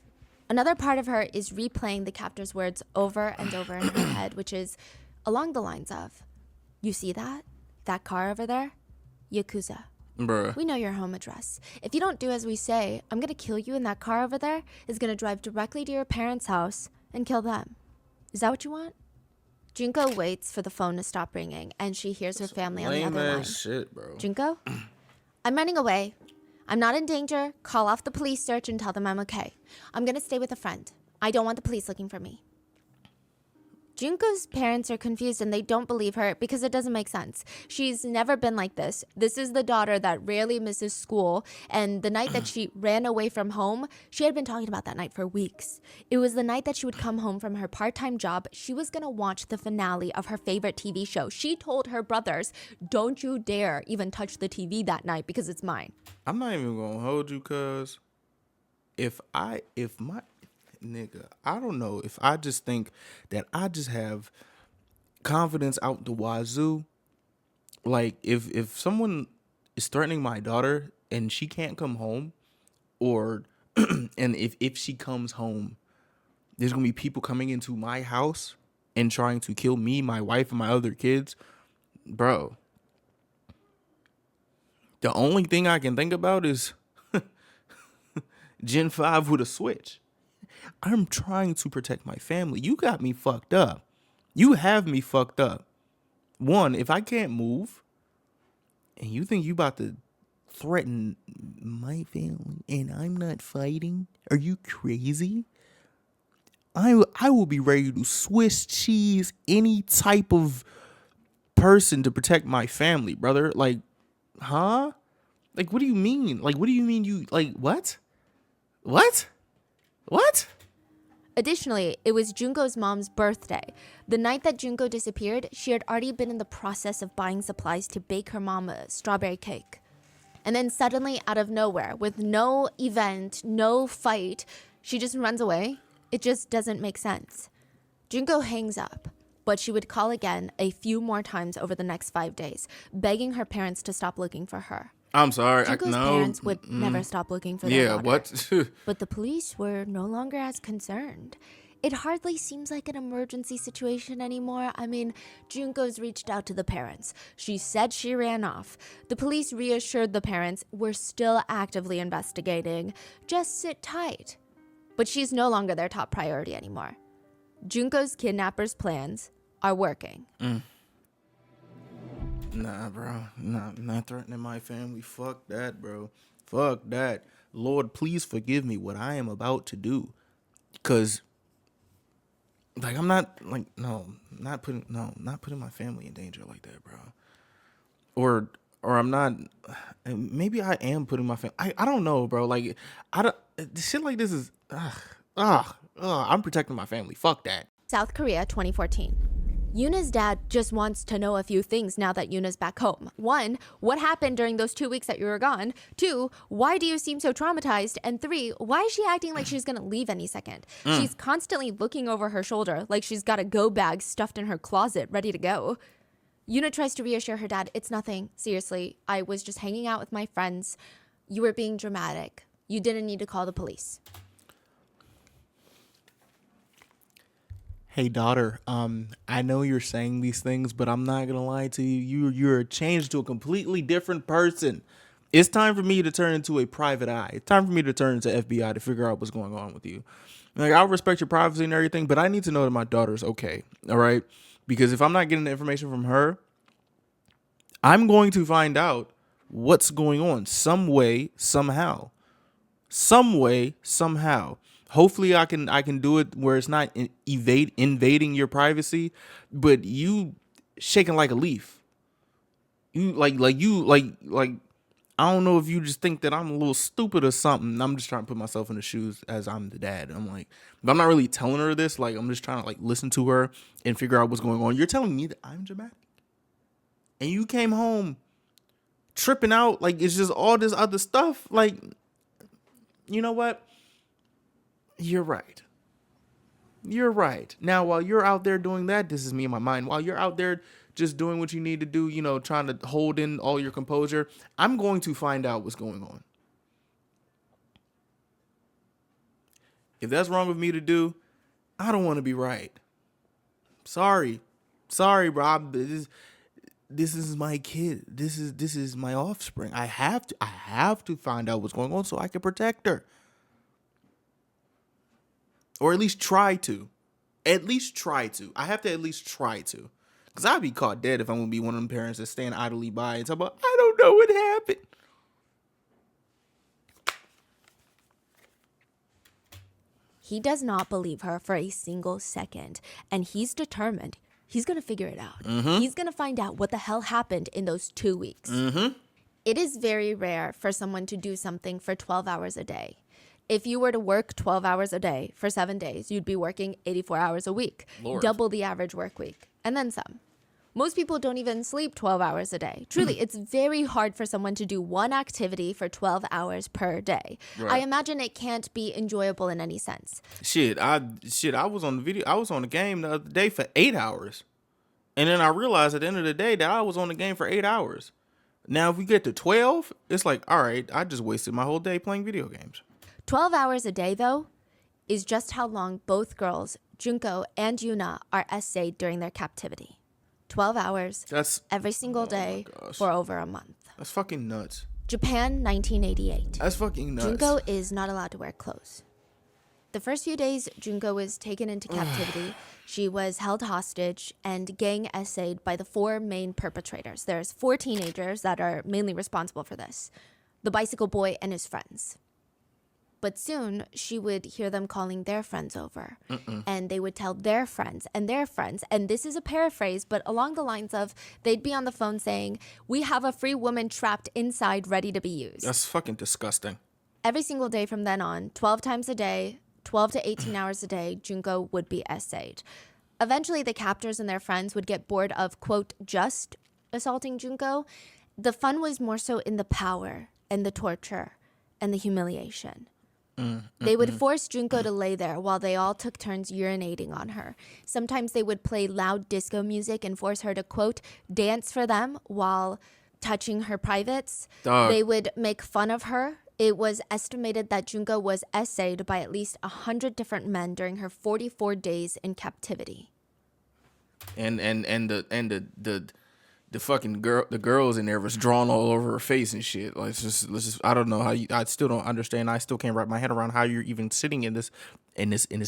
S3: Another part of her is replaying the captor's words over and over in her head, which is along the lines of, you see that? That car over there? Yakuza.
S1: Bruh.
S3: We know your home address. If you don't do as we say, I'm gonna kill you and that car over there is gonna drive directly to your parents' house and kill them. Is that what you want? Junko waits for the phone to stop ringing and she hears her family on the
S1: Lame
S3: other line.
S1: ass shit, bro.
S3: Junko? I'm running away. I'm not in danger. Call off the police search and tell them I'm okay. I'm gonna stay with a friend. I don't want the police looking for me. Junko's parents are confused and they don't believe her because it doesn't make sense. She's never been like this. This is the daughter that rarely misses school, and the night that she ran away from home, she had been talking about that night for weeks. It was the night that she would come home from her part-time job. She was gonna watch the finale of her favorite TV show. She told her brothers, don't you dare even touch the TV that night because it's mine.
S1: I'm not even gonna hold you, cuz if my nigga, I don't know, if I just think that I just have confidence out the wazoo. Like, if someone is threatening my daughter and she can't come home, or and if she comes home, there's gonna be people coming into my house and trying to kill me, my wife, and my other kids, bro, the only thing I can think about is Gen 5 with a Switch. I'm trying to protect my family. You got me fucked up. You have me fucked up. One, if I can't move and you think you about to threaten my family and I'm not fighting, are you crazy? I will be ready to Swiss cheese any type of person to protect my family, brother. Like, huh? Like, what do you mean? Like, what do you mean you, like, what? What? What?
S3: Additionally, it was Junko's mom's birthday. The night that Junko disappeared, she had already been in the process of buying supplies to bake her mom a strawberry cake. And then suddenly, out of nowhere, with no event, no fight, she just runs away. It just doesn't make sense. Junko hangs up, but she would call again a few more times over the next 5 days, begging her parents to stop looking for her.
S1: I'm sorry.
S3: Junko's parents would never stop looking for their daughter.
S1: What?
S3: But the police were no longer as concerned. It hardly seems like an emergency situation anymore. I mean, Junko's reached out to the parents. She said she ran off. The police reassured the parents, we're still actively investigating. Just sit tight. But she's no longer their top priority anymore. Junko's kidnappers' plans are working.
S1: Nah, bro. Nah, not threatening my family. Fuck that, bro. Fuck that. Lord, please forgive me what I am about to do. Cause like I'm not like not putting my family in danger like that, bro. Or I'm not, maybe I am putting my family. I don't know, bro. Like I don't, shit like this is I'm protecting my family. Fuck that.
S3: South Korea, 2014. Yuna's dad just wants to know a few things now that Yuna's back home. 1, what happened during those 2 weeks that you were gone? 2, why do you seem so traumatized? And 3, why is she acting like she's gonna leave any second? She's constantly looking over her shoulder like she's got a go bag stuffed in her closet ready to go. Yuna tries to reassure her dad, it's nothing, seriously. I was just hanging out with my friends. You were being dramatic. You didn't need to call the police.
S1: Hey daughter, I know you're saying these things, but I'm not gonna lie to you. You're changed to a completely different person. It's time for me to turn into a private eye. It's time for me to turn into FBI to figure out what's going on with you. Like, I'll respect your privacy and everything, but I need to know that my daughter's okay. All right? Because if I'm not getting the information from her, I'm going to find out what's going on some way, somehow. Some way, somehow. Hopefully I can do it where it's not invading your privacy, but you shaking like a leaf. You like I don't know if you just think that I'm a little stupid or something. I'm just trying to put myself in the shoes as I'm the dad. I'm like, but I'm not really telling her this. Like, I'm just trying to like listen to her and figure out what's going on. You're telling me that I'm dramatic, and you came home tripping out like it's just all this other stuff. Like, you know what? You're right. You're right. Now, while you're out there doing that, this is me in my mind. While you're out there just doing what you need to do, you know, trying to hold in all your composure, I'm going to find out what's going on. If that's wrong with me to do, I don't want to be right. Sorry, Rob. This is my kid. This is my offspring. I have to find out what's going on so I can protect her. Or at least try to. I have to at least try to. Because I'd be caught dead if I'm going to be one of them parents that stand idly by and talk about, I don't know what happened.
S3: He does not believe her for a single second. And he's determined. He's going to figure it out. He's going to find out what the hell happened in those 2 weeks. It is very rare for someone to do something for 12 hours a day. If you were to work 12 hours a day for 7 days, you'd be working 84 hours a week,
S1: Lord.
S3: Double the average work week, and then some. Most people don't even sleep 12 hours a day. Truly, it's very hard for someone to do one activity for 12 hours per day.
S1: Right.
S3: I imagine it can't be enjoyable in any sense.
S1: I was on the game the other day for 8 hours. And then I realized at the end of the day that I was on the game for 8 hours. Now, if we get to 12, it's like, all right, I just wasted my whole day playing video games.
S3: 12 hours a day, though, is just how long both girls, Junko and Yuna, are essayed during their captivity. 12 hours,
S1: That's
S3: every single
S1: oh my
S3: day
S1: gosh.
S3: for over a month.
S1: That's fucking nuts.
S3: Japan, 1988.
S1: That's fucking nuts.
S3: Junko is not allowed to wear clothes. The first few days, Junko was taken into captivity. She was held hostage and gang essayed by the 4 main perpetrators. There's 4 teenagers that are mainly responsible for this. The bicycle boy and his friends. But soon, she would hear them calling their friends over. And they would tell their friends, and this is a paraphrase, but along the lines of, they'd be on the phone saying, "We have a free woman trapped inside, ready to be used."
S1: That's fucking disgusting.
S3: Every single day from then on, 12 times a day, 12 to 18 hours a day, Junko would be essayed. Eventually, the captors and their friends would get bored of, quote, just assaulting Junko. The fun was more so in the power and the torture and the humiliation. They would force Junko to lay there while they all took turns urinating on her. Sometimes they would play loud disco music and force her to, quote, dance for them while touching her privates.
S1: Dog.
S3: They would make fun of her. It was estimated that Junko was essayed by at least 100 different men during her 44 days in captivity.
S1: And the fucking girls in there was drawn all over her face and shit. Like let's just I don't know how I still don't understand. I still can't wrap my head around how you're even sitting in this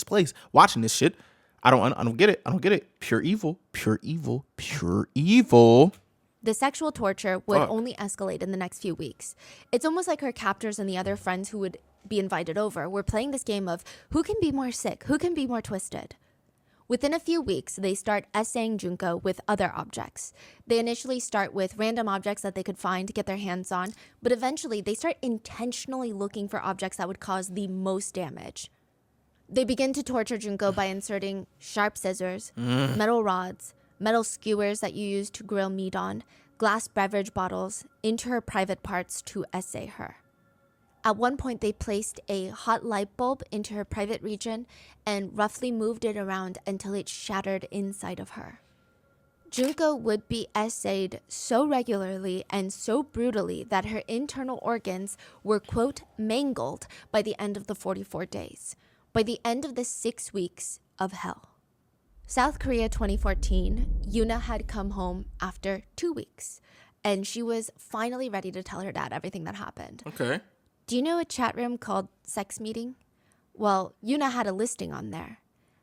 S1: place watching this shit. I don't get it. Pure evil.
S3: The sexual torture would only escalate in the next few weeks. It's almost like her captors and the other friends who would be invited over were playing this game of who can be more sick, who can be more twisted. Within a few weeks, they start essaying Junko with other objects. They initially start with random objects that they could find to get their hands on, but eventually they start intentionally looking for objects that would cause the most damage. They begin to torture Junko by inserting sharp scissors, metal rods, metal skewers that you use to grill meat on, glass beverage bottles into her private parts to essay her. At one point, they placed a hot light bulb into her private region and roughly moved it around until it shattered inside of her. Junko would be essayed so regularly and so brutally that her internal organs were, quote, mangled by the end of the 44 days, by the end of the 6 weeks of hell. South Korea 2014, Yuna had come home after 2 weeks, and she was finally ready to tell her dad everything that happened.
S1: Okay.
S3: Do you know a chat room called Sex Meeting? Well, Yuna had a listing on there,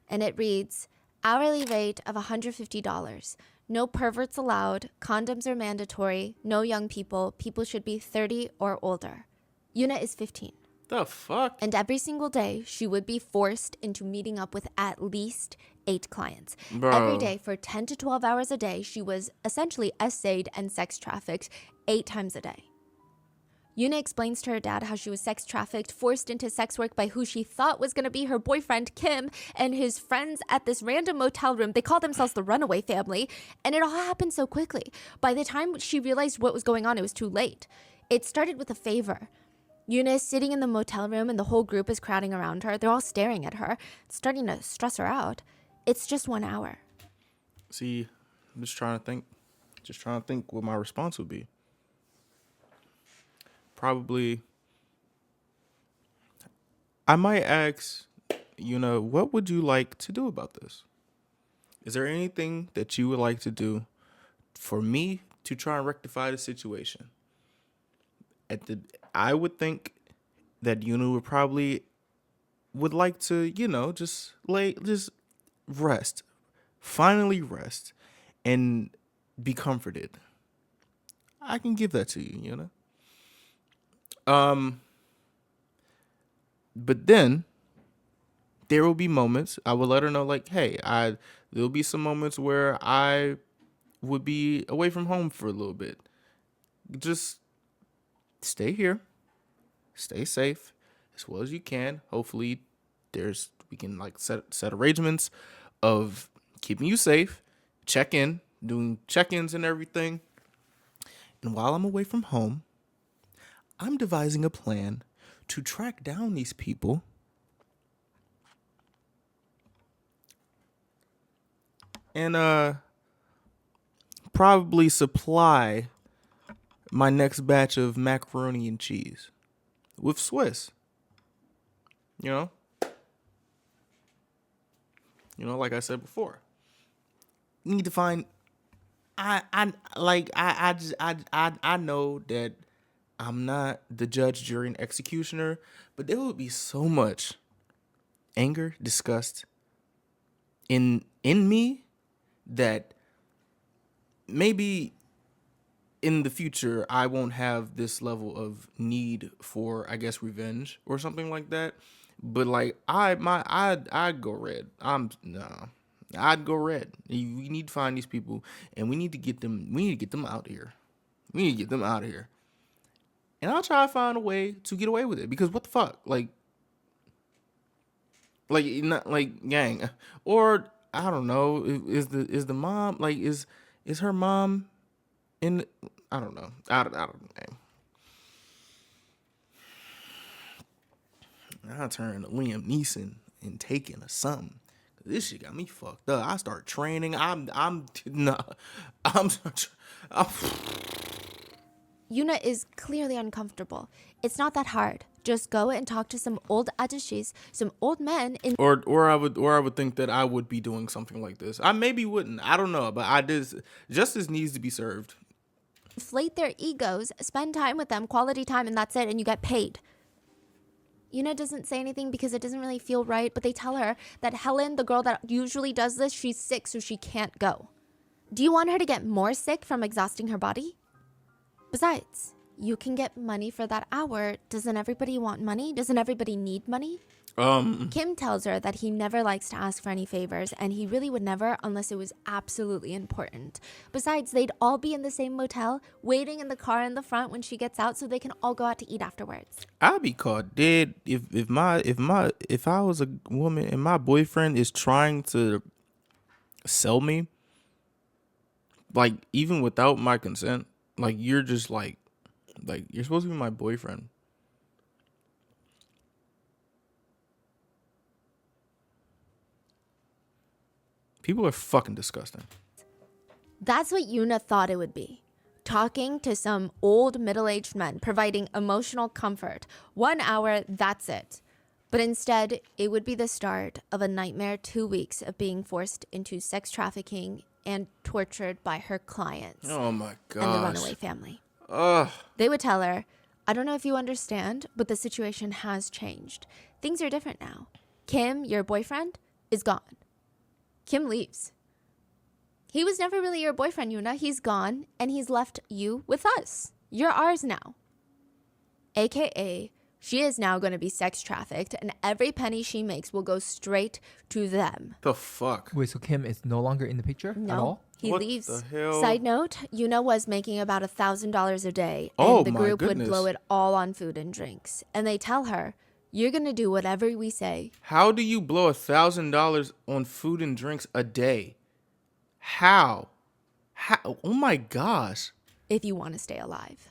S3: and it reads, hourly rate of $150. No perverts allowed. Condoms are mandatory. No young people. People should be 30 or older. Yuna is 15.
S1: The fuck?
S3: And every single day, she would be forced into meeting up with at least 8 clients.
S1: Bro.
S3: Every day for 10 to 12 hours a day, she was essentially essayed and sex trafficked 8 times a day. Yuna explains to her dad how she was sex trafficked, forced into sex work by who she thought was going to be her boyfriend, Kim, and his friends at this random motel room. They call themselves the Runaway Family, and it all happened so quickly. By the time she realized what was going on, it was too late. It started with a favor. Yuna is sitting in the motel room, and the whole group is crowding around her. They're all staring at her. It's starting to stress her out. It's just 1 hour.
S1: See, I'm just trying to think what my response would be. Probably, I might ask, what would you like to do about this? Is there anything that you would like to do for me to try and rectify the situation? I would think that Yuna would like to, just rest, finally rest, and be comforted. I can give that to you, But then there will be moments I will let her know, like, hey, there'll be some moments where I would be away from home for a little bit. Just stay here, stay safe as well as you can. Hopefully we can set arrangements of keeping you safe, doing check-ins and everything. And while I'm away from home, I'm devising a plan to track down these people and probably supply my next batch of macaroni and cheese with Swiss. Like I said before, need to find I know that I'm not the judge, jury, and executioner, but there would be so much anger, disgust in me that maybe in the future I won't have this level of need for, I guess, revenge or something like that. But like I'd go red. I'd go red. We need to find these people and we need to get them. We need to get them out of here. We need to get them out of here. And I'll try to find a way to get away with it because what the fuck, not like gang, or I don't know. Is the mom is her mom in? I don't know. I don't know. I turn to Liam Neeson and taking a something. This shit got me fucked up. I start training. I'm
S3: Yuna is clearly uncomfortable. It's not that hard. Just go and talk to some old ajishis, some old men in
S1: or I would think that I would be doing something like this. I maybe wouldn't. I don't know, but I did. Justice needs to be served.
S3: inflate their egos, spend time with them, quality time, and that's it, and you get paid. Yuna doesn't say anything because it doesn't really feel right, but they tell her that Helen, the girl that usually does this, she's sick, so she can't go. Do you want her to get more sick from exhausting her body? Besides, you can get money for that hour. Doesn't everybody want money? Doesn't everybody need money? Kim tells her that he never likes to ask for any favors, and he really would never unless it was absolutely important. Besides, they'd all be in the same motel, waiting in the car in the front when she gets out so they can all go out to eat afterwards.
S1: I'd be caught dead if I was a woman and my boyfriend is trying to sell me, like even without my consent. Like you're just like you're supposed to be my boyfriend. People are fucking disgusting.
S3: That's what Yuna thought it would be. Talking to some old middle-aged men, providing emotional comfort. 1 hour, that's it. But instead, it would be the start of a nightmare 2 weeks of being forced into sex trafficking and tortured by her clients.
S1: Oh my gosh.
S3: And the runaway family.
S1: Ugh.
S3: They would tell her, I don't know if you understand, but the situation has changed. Things are different now. Kim, your boyfriend, is gone. Kim leaves. He was never really your boyfriend, Yuna. He's gone, and he's left you with us. You're ours now. AKA, she is now going to be sex trafficked, and every penny she makes will go straight to them.
S1: The fuck?
S2: Wait, so Kim is no longer in the picture at all?
S3: He
S1: What
S3: leaves.
S1: the hell?
S3: Side note, Yuna was making about $1,000 a day, and
S1: Oh,
S3: the
S1: my
S3: group
S1: goodness.
S3: would blow it all on food and drinks. And they tell her, you're going to do whatever we say.
S1: How do you blow $1,000 on food and drinks a day? How? Oh my gosh.
S3: If you want to stay alive.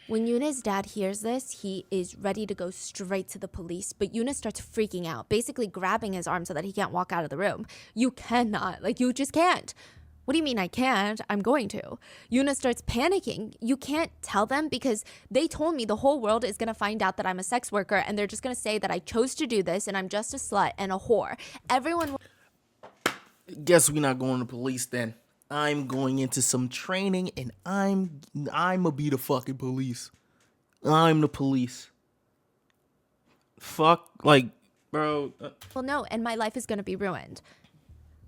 S3: When Yuna's dad hears this, he is ready to go straight to the police, but Yuna starts freaking out, basically grabbing his arm so that he can't walk out of the room. You cannot, you just can't. What do you mean I can't? I'm going to. Yuna starts panicking. You can't tell them because they told me the whole world is going to find out that I'm a sex worker and they're just going to say that I chose to do this and I'm just a slut and a whore. Everyone
S1: Guess we're not going to police then. I'm going into some training and I'm gonna be the fucking police. I'm the police. Fuck, bro.
S3: will know and my life is going to be ruined.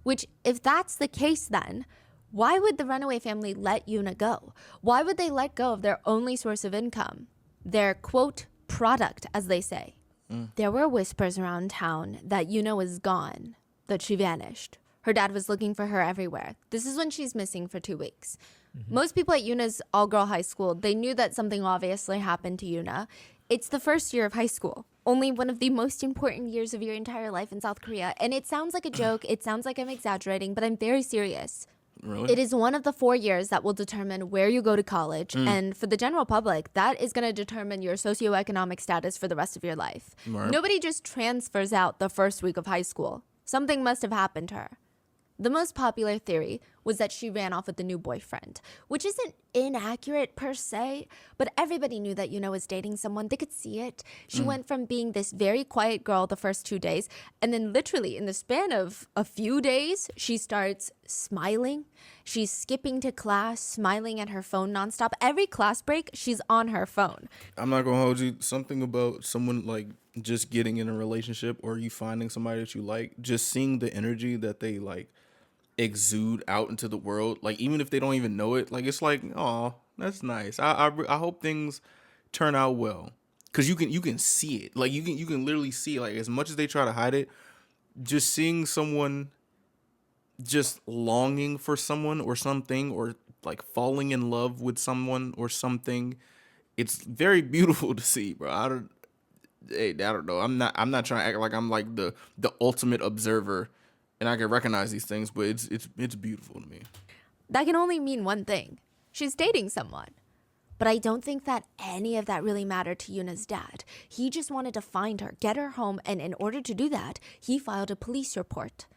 S3: Which, if that's the case then, why would the runaway family let Yuna go? Why would they let go of their only source of income? Their, quote, product, as they say. There were whispers around town that Yuna was gone, that she vanished. Her dad was looking for her everywhere. This is when she's missing for 2 weeks. Most people at Yuna's all-girl high school, they knew that something obviously happened to Yuna. It's the first year of high school, only one of the most important years of your entire life in South Korea. And it sounds like a joke, it sounds like I'm exaggerating, but I'm very serious.
S1: Really?
S3: It is one of the 4 years that will determine where you go to college. And for the general public, that is going to determine your socioeconomic status for the rest of your life.
S1: Right.
S3: Nobody just transfers out the first week of high school. Something must have happened to her. The most popular theory was that she ran off with the new boyfriend, which isn't inaccurate per se, but everybody knew that Yuna was dating someone. They could see it. She went from being this very quiet girl the first 2 days, and then literally in the span of a few days, she starts smiling. She's skipping to class, smiling at her phone nonstop. Every class break, she's on her phone.
S1: I'm not gonna hold you. Something about someone like just getting in a relationship or you finding somebody that you like, just seeing the energy that they like exude out into the world, like even if they don't even know it, like it's like, oh, that's nice. I hope things turn out well, because you can see it, like you can literally see it. Like as much as they try to hide it, just seeing someone just longing for someone or something, or like falling in love with someone or something, it's very beautiful to see, bro. I don't know. I'm not trying to act like I'm like the ultimate observer and I can recognize these things, but it's beautiful to me.
S3: That can only mean one thing. She's dating someone. But I don't think that any of that really mattered to Yuna's dad. He just wanted to find her, get her home, and in order to do that, he filed a police report.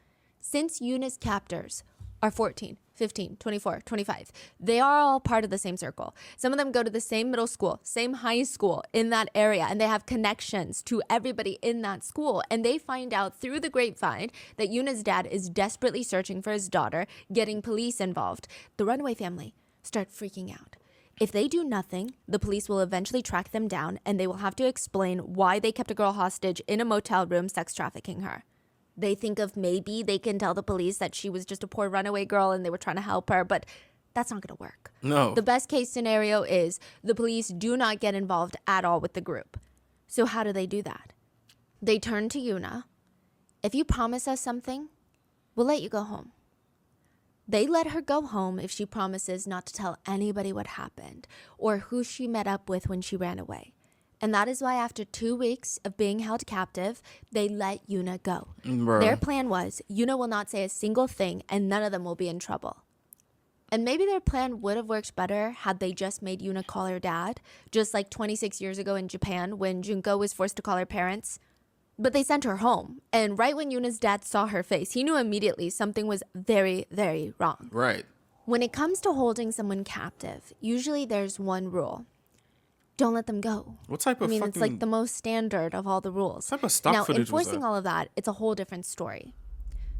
S3: Since Yuna's captors are 14, 15, 24, 25, they are all part of the same circle. Some of them go to the same middle school, same high school in that area, and they have connections to everybody in that school. And they find out through the grapevine that Yuna's dad is desperately searching for his daughter, getting police involved. The runaway family start freaking out. If they do nothing, the police will eventually track them down, and they will have to explain why they kept a girl hostage in a motel room sex trafficking her. They think of maybe they can tell the police that she was just a poor runaway girl and they were trying to help her, but that's not going to work.
S1: No.
S3: The best case scenario is the police do not get involved at all with the group. So how do they do that? They turn to Yuna. If you promise us something, we'll let you go home. They let her go home if she promises not to tell anybody what happened or who she met up with when she ran away. And that is why after 2 weeks of being held captive, they let Yuna go.
S1: Bruh.
S3: Their plan was Yuna will not say a single thing and none of them will be in trouble. And maybe their plan would have worked better had they just made Yuna call her dad, just like 26 years ago in Japan when Junko was forced to call her parents. But they sent her home. And right when Yuna's dad saw her face, he knew immediately something was very, very wrong.
S1: Right.
S3: When it comes to holding someone captive, usually there's one rule. Don't let them go.
S1: What type of
S3: it's like the most standard of all the rules.
S1: What type of stock
S3: now,
S1: footage was
S3: enforcing
S1: that?
S3: all of that, it's a whole different story.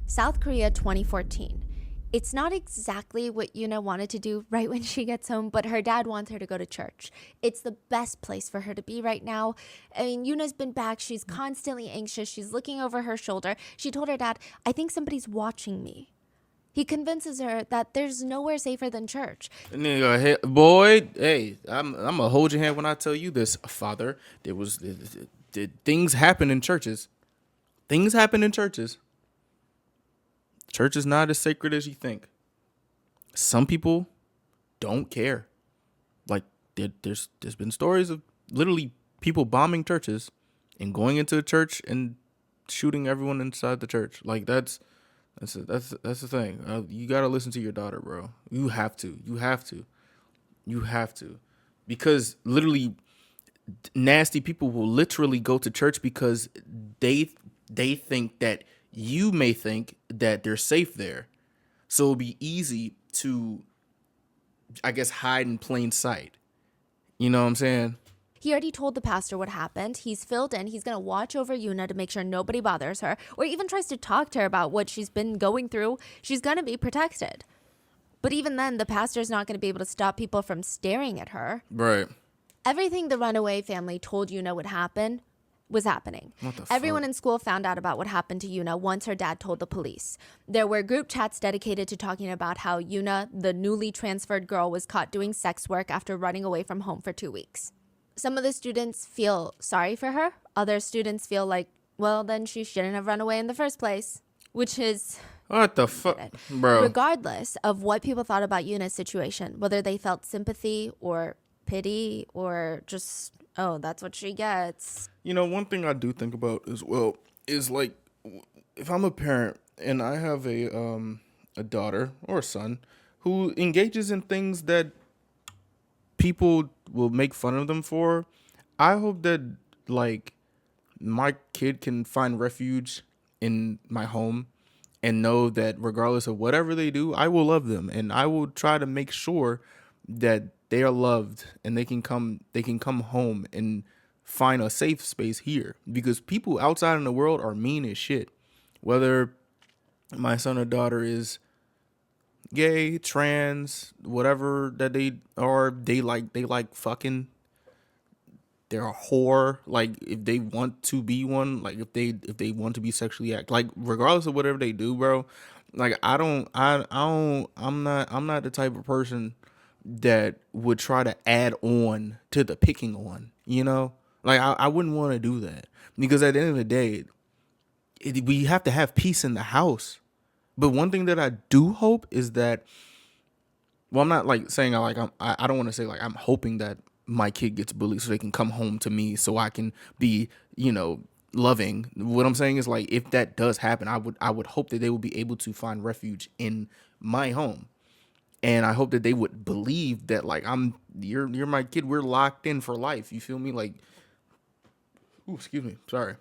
S3: South Korea 2014. It's not exactly what Yuna wanted to do right when she gets home, but her dad wants her to go to church. It's the best place for her to be right now. I mean, Yuna's been back. She's constantly anxious. She's looking over her shoulder. She told her dad, I think somebody's watching me. He convinces her that there's nowhere safer than church.
S1: Nigga, hey, boy, hey, I'm gonna hold your hand when I tell you this, father. Things happen in churches. Things happen in churches. Church is not as sacred as you think. Some people don't care. Like there's been stories of literally people bombing churches and going into the church and shooting everyone inside the church. Like that's the thing. You gotta listen to your daughter, bro. You have to. Because literally, nasty people will literally go to church because they think that you may think that they're safe there. So it'll be easy to, I guess, hide in plain sight. You know what I'm saying?
S3: He already told the pastor what happened. He's filled in. He's going to watch over Yuna to make sure nobody bothers her or even tries to talk to her about what she's been going through. She's going to be protected. But even then, the pastor's not going to be able to stop people from staring at her.
S1: Right.
S3: Everything the runaway family told Yuna would happen was happening.
S1: What the
S3: Everyone
S1: fuck?
S3: in school found out about what happened to Yuna once her dad told the police. There were group chats dedicated to talking about how Yuna, the newly transferred girl, was caught doing sex work after running away from home for 2 weeks. Some of the students feel sorry for her. Other students feel like, well, then she shouldn't have run away in the first place, which is...
S1: What the fuck, bro?
S3: Regardless of what people thought about Yuna's situation, whether they felt sympathy or pity or just, oh, that's what she gets.
S1: You know, one thing I do think about as well is like, if I'm a parent and I have a daughter or a son who engages in things that people will make fun of them for, I hope that like my kid can find refuge in my home and know that regardless of whatever they do, I will love them, and I will try to make sure that they are loved and they can come home and find a safe space here, because people outside in the world are mean as shit. Whether my son or daughter is gay, trans, whatever that they are, they like fucking, they're a whore. Like if they want to be one, like if they want to be sexually act, like regardless of whatever they do, bro. Like I'm not the type of person that would try to add on to the picking on, you know? Like I wouldn't want to do that, because at the end of the day, we have to have peace in the house. But one thing that I do hope is that, well, I'm not like saying I don't want to say like I'm hoping that my kid gets bullied so they can come home to me so I can be, loving. What I'm saying is, like, if that does happen, I would hope that they will be able to find refuge in my home. And I hope that they would believe that, like, you're my kid, we're locked in for life. You feel me? Like, ooh, excuse me, sorry.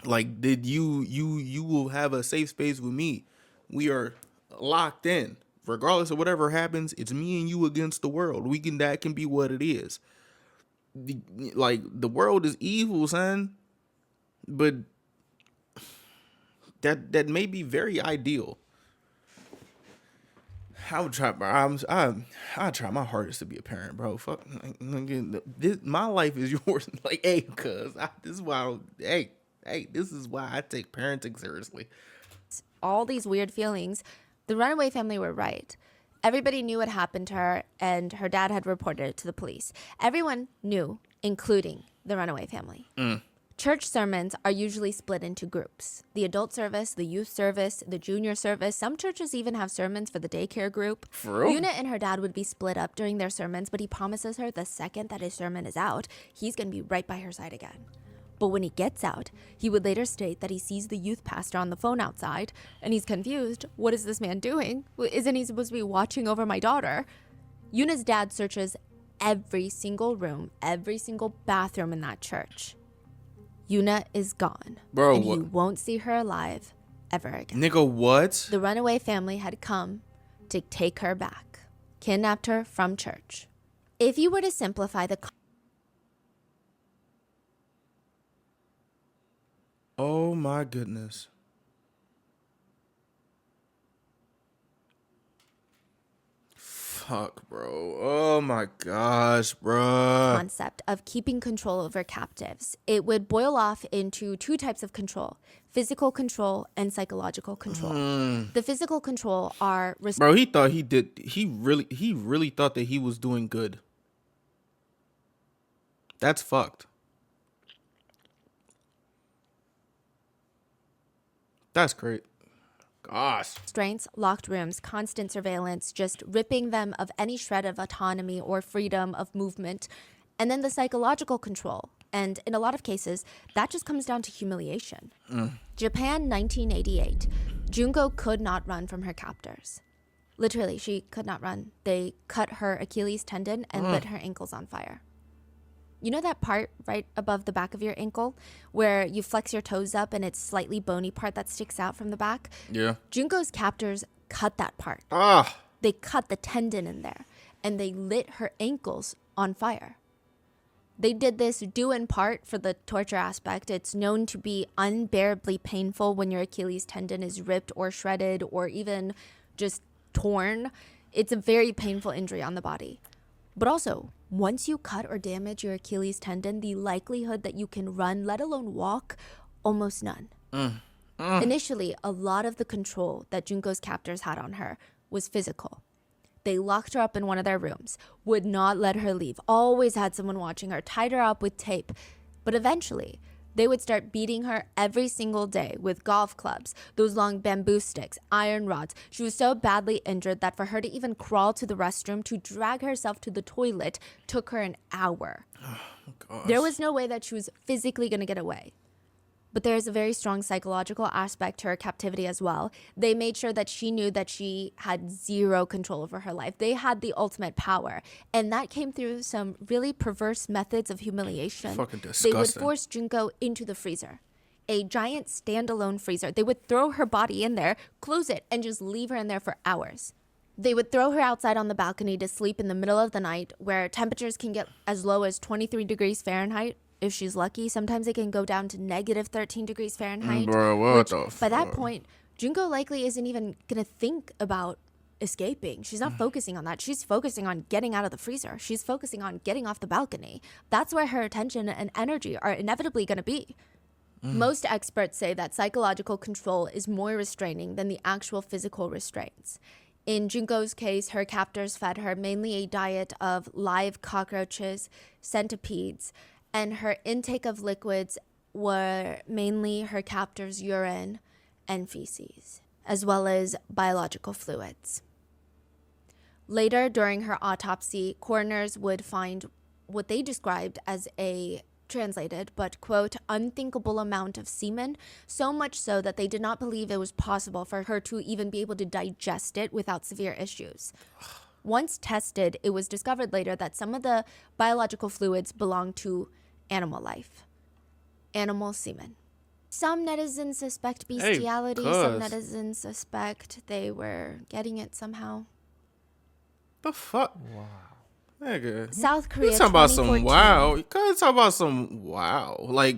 S1: Like, did you will have a safe space with me. We are locked in. Regardless of whatever happens, it's me and you against the world. That can be what it is. Like, the world is evil, son. But that may be very ideal. I would try, bro. I try my hardest to be a parent, bro. Fuck, my life is yours. Like, hey, this is why. Hey, this is why I take parenting seriously.
S3: All these weird feelings, the runaway family were right. Everybody knew what happened to her, and her dad had reported it to the police. Everyone knew, including the runaway family. Church sermons are usually split into groups. The adult service, the youth service, the junior service. Some churches even have sermons for the daycare group.
S1: For real?
S3: Una and her dad would be split up during their sermons, but he promises her the second that his sermon is out, he's going to be right by her side again. But when he gets out, he would later state that he sees the youth pastor on the phone outside, and he's confused. What is this man doing? Isn't he supposed to be watching over my daughter? Una's dad searches every single room, every single bathroom in that church. Una is gone.
S1: Bro,
S3: and
S1: what?
S3: he won't see her alive ever again.
S1: Nigga, what?
S3: The runaway family had come to take her back, kidnapped her from church. If you were to simplify the
S1: Oh my goodness. Fuck, bro. Oh my gosh, bro.
S3: concept of keeping control over captives, it would boil off into two types of control: physical control and psychological control. The physical control are
S1: Bro, he thought he did. He really thought that he was doing good. That's fucked. That's great. Gosh.
S3: restraints, locked rooms, constant surveillance, just ripping them of any shred of autonomy or freedom of movement. And then the psychological control. And in a lot of cases, that just comes down to humiliation. Japan, 1988. Junko could not run from her captors. Literally, she could not run. They cut her Achilles tendon and lit her ankles on fire. You know that part right above the back of your ankle where you flex your toes up and it's slightly bony part that sticks out from the back?
S1: Yeah.
S3: Junko's captors cut that part.
S1: Ah.
S3: They cut the tendon in there and they lit her ankles on fire. They did this due in part for the torture aspect. It's known to be unbearably painful when your Achilles tendon is ripped or shredded or even just torn. It's a very painful injury on the body. But also, once you cut or damage your Achilles tendon, the likelihood that you can run, let alone walk, almost none. Initially, a lot of the control that Junko's captors had on her was physical. They locked her up in one of their rooms, would not let her leave, always had someone watching her, tied her up with tape. But eventually, they would start beating her every single day with golf clubs, those long bamboo sticks, iron rods. She was so badly injured that for her to even crawl to the restroom to drag herself to the toilet took her an hour.
S1: Gosh.
S3: There was no way that she was physically going to get away. But there is a very strong psychological aspect to her captivity as well. They made sure that she knew that she had zero control over her life. They had the ultimate power. And that came through some really perverse methods of humiliation.
S1: Fucking
S3: They would
S1: disgusting.
S3: force Junko into the freezer, a giant standalone freezer. They would throw her body in there, close it, and just leave her in there for hours. They would throw her outside on the balcony to sleep in the middle of the night, where temperatures can get as low as 23 degrees Fahrenheit. If she's lucky, sometimes it can go down to negative 13 degrees Fahrenheit.
S1: Bro, what
S3: which,
S1: the
S3: by that
S1: fuck?
S3: point, Junko likely isn't even going to think about escaping. She's not focusing on that. She's focusing on getting out of the freezer. She's focusing on getting off the balcony. That's where her attention and energy are inevitably going to be. Most experts say that psychological control is more restraining than the actual physical restraints. In Junko's case, her captors fed her mainly a diet of live cockroaches, centipedes, and her intake of liquids were mainly her captors' urine and feces, as well as biological fluids. Later, during her autopsy, coroners would find what they described as a translated, but, quote, unthinkable amount of semen, so much so that they did not believe it was possible for her to even be able to digest it without severe issues. Once tested, it was discovered later that some of the biological fluids belonged to animal life, animal semen. Some netizens suspect bestiality, some
S1: cuz.
S3: netizens suspect they were getting it somehow.
S1: The fuck?
S2: Wow.
S1: Nigga.
S3: South Korea,
S1: You talking about some
S3: 2014.
S1: wow. You talking about some wow. Like,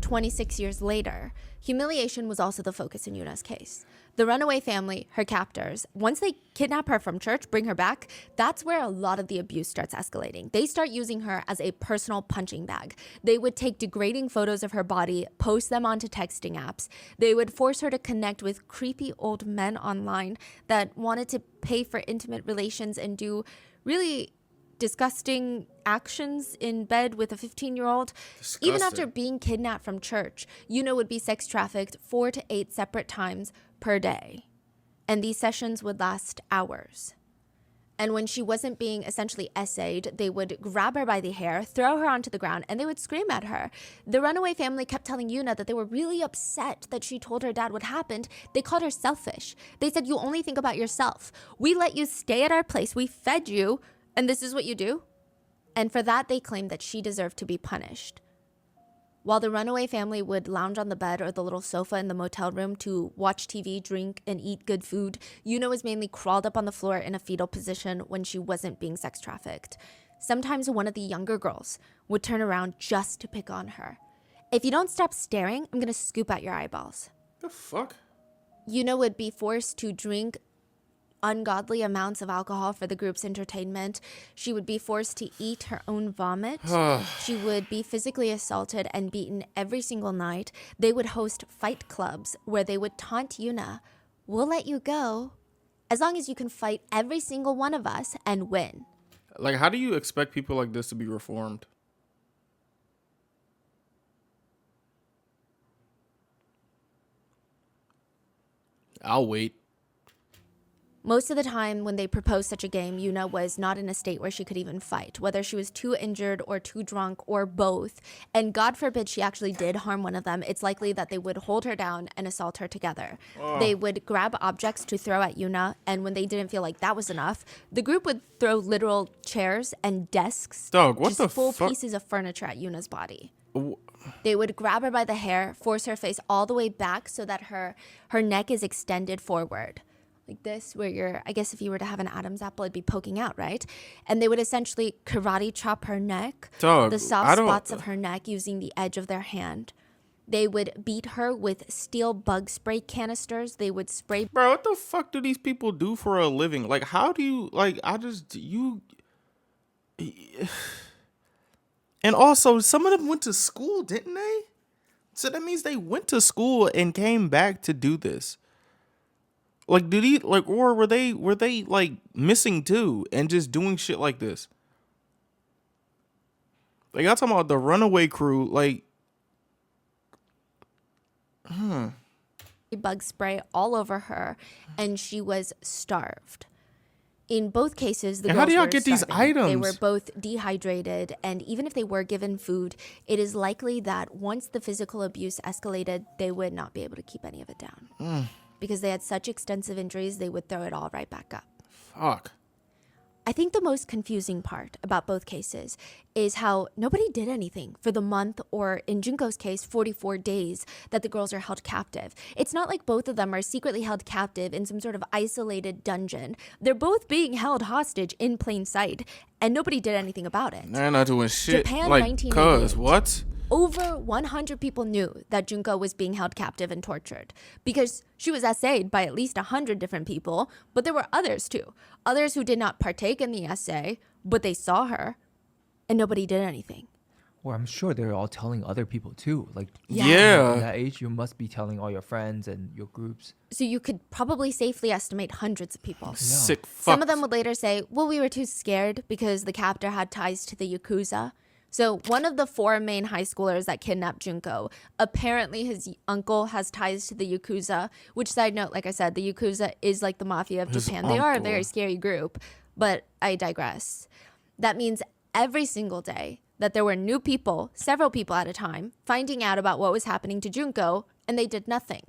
S3: 26 years later, humiliation was also the focus in Yuna's case. The runaway family, her captors, once they kidnap her from church, bring her back, that's where a lot of the abuse starts escalating. They start using her as a personal punching bag. They would take degrading photos of her body, post them onto texting apps. They would force her to connect with creepy old men online that wanted to pay for intimate relations and do really disgusting actions in bed with a 15-year-old. Even after being kidnapped from church, Yuna would be sex trafficked 4 to 8 separate times per day. And these sessions would last hours. And when she wasn't being essentially essayed, they would grab her by the hair, throw her onto the ground, and they would scream at her. The runaway family kept telling Yuna that they were really upset that she told her dad what happened. They called her selfish. They said, you only think about yourself. We let you stay at our place. We fed you. And this is what you do? And for that, they claimed that she deserved to be punished. While the runaway family would lounge on the bed or the little sofa in the motel room to watch TV, drink, and eat good food, Yuna was mainly crawled up on the floor in a fetal position when she wasn't being sex trafficked. Sometimes one of the younger girls would turn around just to pick on her. If you don't stop staring, I'm gonna scoop out your eyeballs.
S1: the fuck?
S3: Yuna would be forced to drink ungodly amounts of alcohol for the group's entertainment. She would be forced to eat her own vomit. She would be physically assaulted and beaten every single night. They would host fight clubs where they would taunt Yuna, we'll let you go as long as you can fight every single one of us and win.
S1: Like, how do you expect people like this to be reformed? I'll wait.
S3: Most of the time when they proposed such a game, Yuna was not in a state where she could even fight, whether she was too injured or too drunk or both. And God forbid she actually did harm one of them, it's likely that they would hold her down and assault her together. They would grab objects to throw at Yuna, and when they didn't feel like that was enough, the group would throw literal chairs and desks,
S1: Dog, what
S3: just
S1: the
S3: full
S1: fuck?
S3: pieces of furniture at Yuna's body. They would grab her by the hair, force her face all the way back so that her neck is extended forward. Like this, where I guess if you were to have an Adam's apple, it'd be poking out, right? And they would essentially karate chop her neck,
S1: Dog,
S3: the soft
S1: I don't-
S3: spots of her neck using the edge of their hand. They would beat her with steel bug spray canisters. They would spray.
S1: Bro, what the fuck do these people do for a living? Like, how do you, like, and also, some of them went to school, didn't they? So that means they went to school and came back to do this. Like, or were they like missing too and just doing shit like this? Like, I'm talking about the runaway crew, like,
S3: bug spray all over her, and she was starved. In both cases, the
S1: And
S3: girls
S1: how do y'all
S3: were
S1: get these
S3: starving. They
S1: items?
S3: were both dehydrated, and even if they were given food, it is likely that once the physical abuse escalated, they would not be able to keep any of it down. Because they had such extensive injuries, they would throw it all right back up.
S1: fuck.
S3: I think the most confusing part about both cases is how nobody did anything for the month, or in Junko's case, 44 days that the girls are held captive. It's not like both of them are secretly held captive in some sort of isolated dungeon. They're both being held hostage in plain sight, and nobody did anything about it.
S1: They're not doing shit.
S3: Japan,
S1: Like,
S3: 1998.
S1: cuz, what?
S3: Over 100 people knew that Junko was being held captive and tortured because she was essayed by at least 100 different people, but there were others too. Others who did not partake in the essay, but they saw her, and nobody did anything.
S2: Or I'm sure they're all telling other people too. Like,
S1: Yeah.
S2: in that age, you must be telling all your friends and your groups.
S3: So you could probably safely estimate hundreds of people.
S1: Sick fucks.
S3: Some of them would later say, well, we were too scared because the captor had ties to the Yakuza. So one of the 4 main high schoolers that kidnapped Junko, apparently his uncle has ties to the Yakuza, which, side note, like I said, the Yakuza is like the mafia of
S1: His
S3: Japan. They are a
S1: uncle.
S3: very scary group, but I digress. That means every single day that there were new people, several people at a time, finding out about what was happening to Junko, and they did nothing.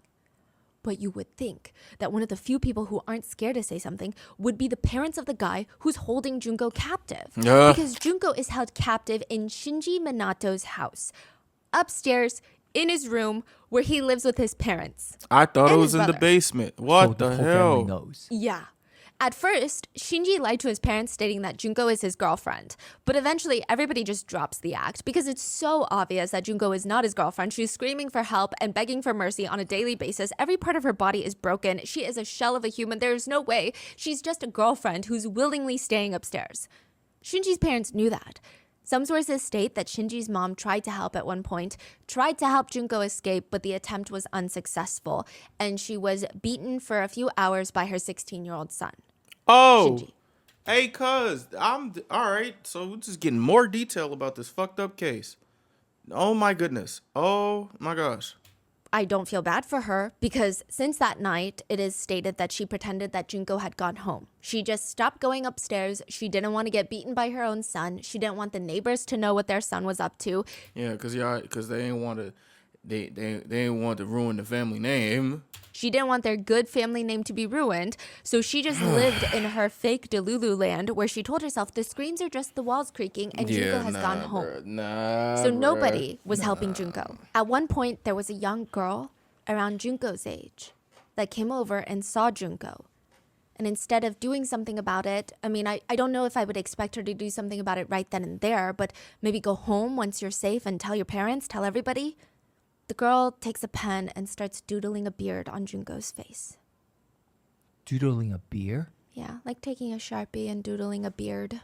S3: But you would think that one of the few people who aren't scared to say something would be the parents of the guy who's holding Junko captive.
S1: Yeah.
S3: Because Junko is held captive in Shinji Minato's house, upstairs in his room where he lives with his parents.
S1: I thought it
S3: and
S1: was
S3: his
S1: in the
S3: brother.
S1: basement.
S2: So
S1: What
S2: the
S1: the
S2: whole
S1: hell?
S2: family knows.
S3: Yeah. At first, Shinji lied to his parents stating that Junko is his girlfriend. But eventually, everybody just drops the act because it's so obvious that Junko is not his girlfriend. She's screaming for help and begging for mercy on a daily basis. Every part of her body is broken. She is a shell of a human. There is no way. She's just a girlfriend who's willingly staying upstairs. Shinji's parents knew that. Some sources state that Shinji's mom tried to help at one point, tried to help Junko escape, but the attempt was unsuccessful, and she was beaten for a few hours by her 16-year-old son.
S1: Oh,
S3: Shinji.
S1: hey, cuz, I'm all right. So we're just getting more detail about this fucked up case. Oh my goodness. Oh my gosh.
S3: I don't feel bad for her because since that night, it is stated that she pretended that Junko had gone home. She just stopped going upstairs. She didn't want to get beaten by her own son. She didn't want the neighbors to know what their son was up to.
S1: Yeah, cause they ain't want to, they ain't want to ruin the family name.
S3: She didn't want their good family name to be ruined, so she just lived in her fake Delulu land where she told herself the screams are just the walls creaking and Junko has gone home.
S1: Bruh, nah.
S3: So
S1: bruh.
S3: nobody was helping Junko. At one point, there was a young girl around Junko's age that came over and saw Junko. And instead of doing something about it, I mean, I don't know if I would expect her to do something about it right then and there, but maybe go home once you're safe and tell your parents, tell everybody. The girl takes a pen and starts doodling a beard on Junko's face.
S2: Doodling a beer?
S3: Yeah, like taking a Sharpie and doodling a beard.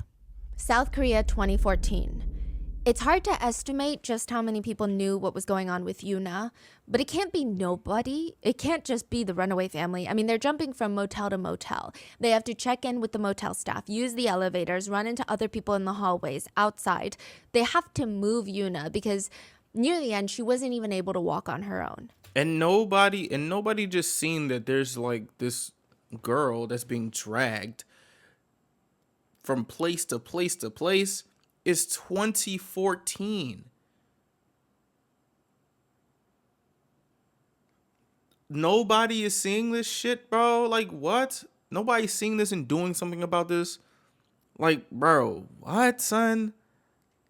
S3: South Korea 2014. It's hard to estimate just how many people knew what was going on with Yuna, but it can't be nobody. It can't just be the runaway family. I mean, they're jumping from motel to motel. They have to check in with the motel staff, use the elevators, run into other people in the hallways, outside. They have to move Yuna because near the end, she wasn't even able to walk on her own.
S1: And nobody just seen that there's like this girl that's being dragged from place to place to place. It's 2014. Nobody is seeing this shit, bro. Like, what? Nobody's seeing this and doing something about this. Like, bro, what, son?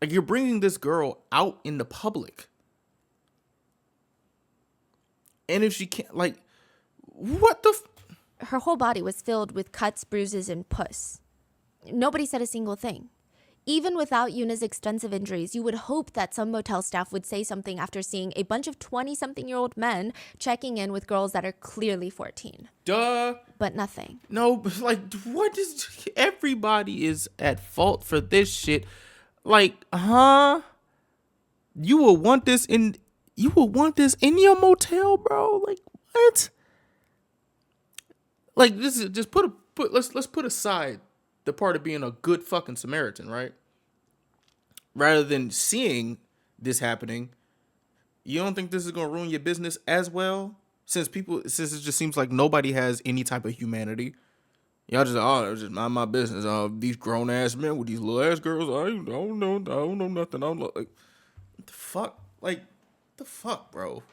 S1: Like, you're bringing this girl out in the public. And if she can't, like, what the?
S3: Her whole body was filled with cuts, bruises, and pus. Nobody said a single thing. Even without Yuna's extensive injuries, you would hope that some motel staff would say something after seeing a bunch of 20-something-year-old men checking in with girls that are clearly 14.
S1: Duh.
S3: But nothing.
S1: No, but like, what is? Everybody is at fault for this shit. Like, huh? You will want this in your motel, bro? Like, what? Like, this is just let's put aside the part of being a good fucking Samaritan, right? Rather than seeing this happening, you don't think this is gonna ruin your business as well? Since it just seems like nobody has any type of humanity. Y'all just mind my business. These grown ass men with these little ass girls, I don't know nothing. I'm like, what the fuck? Like, the fuck, bro?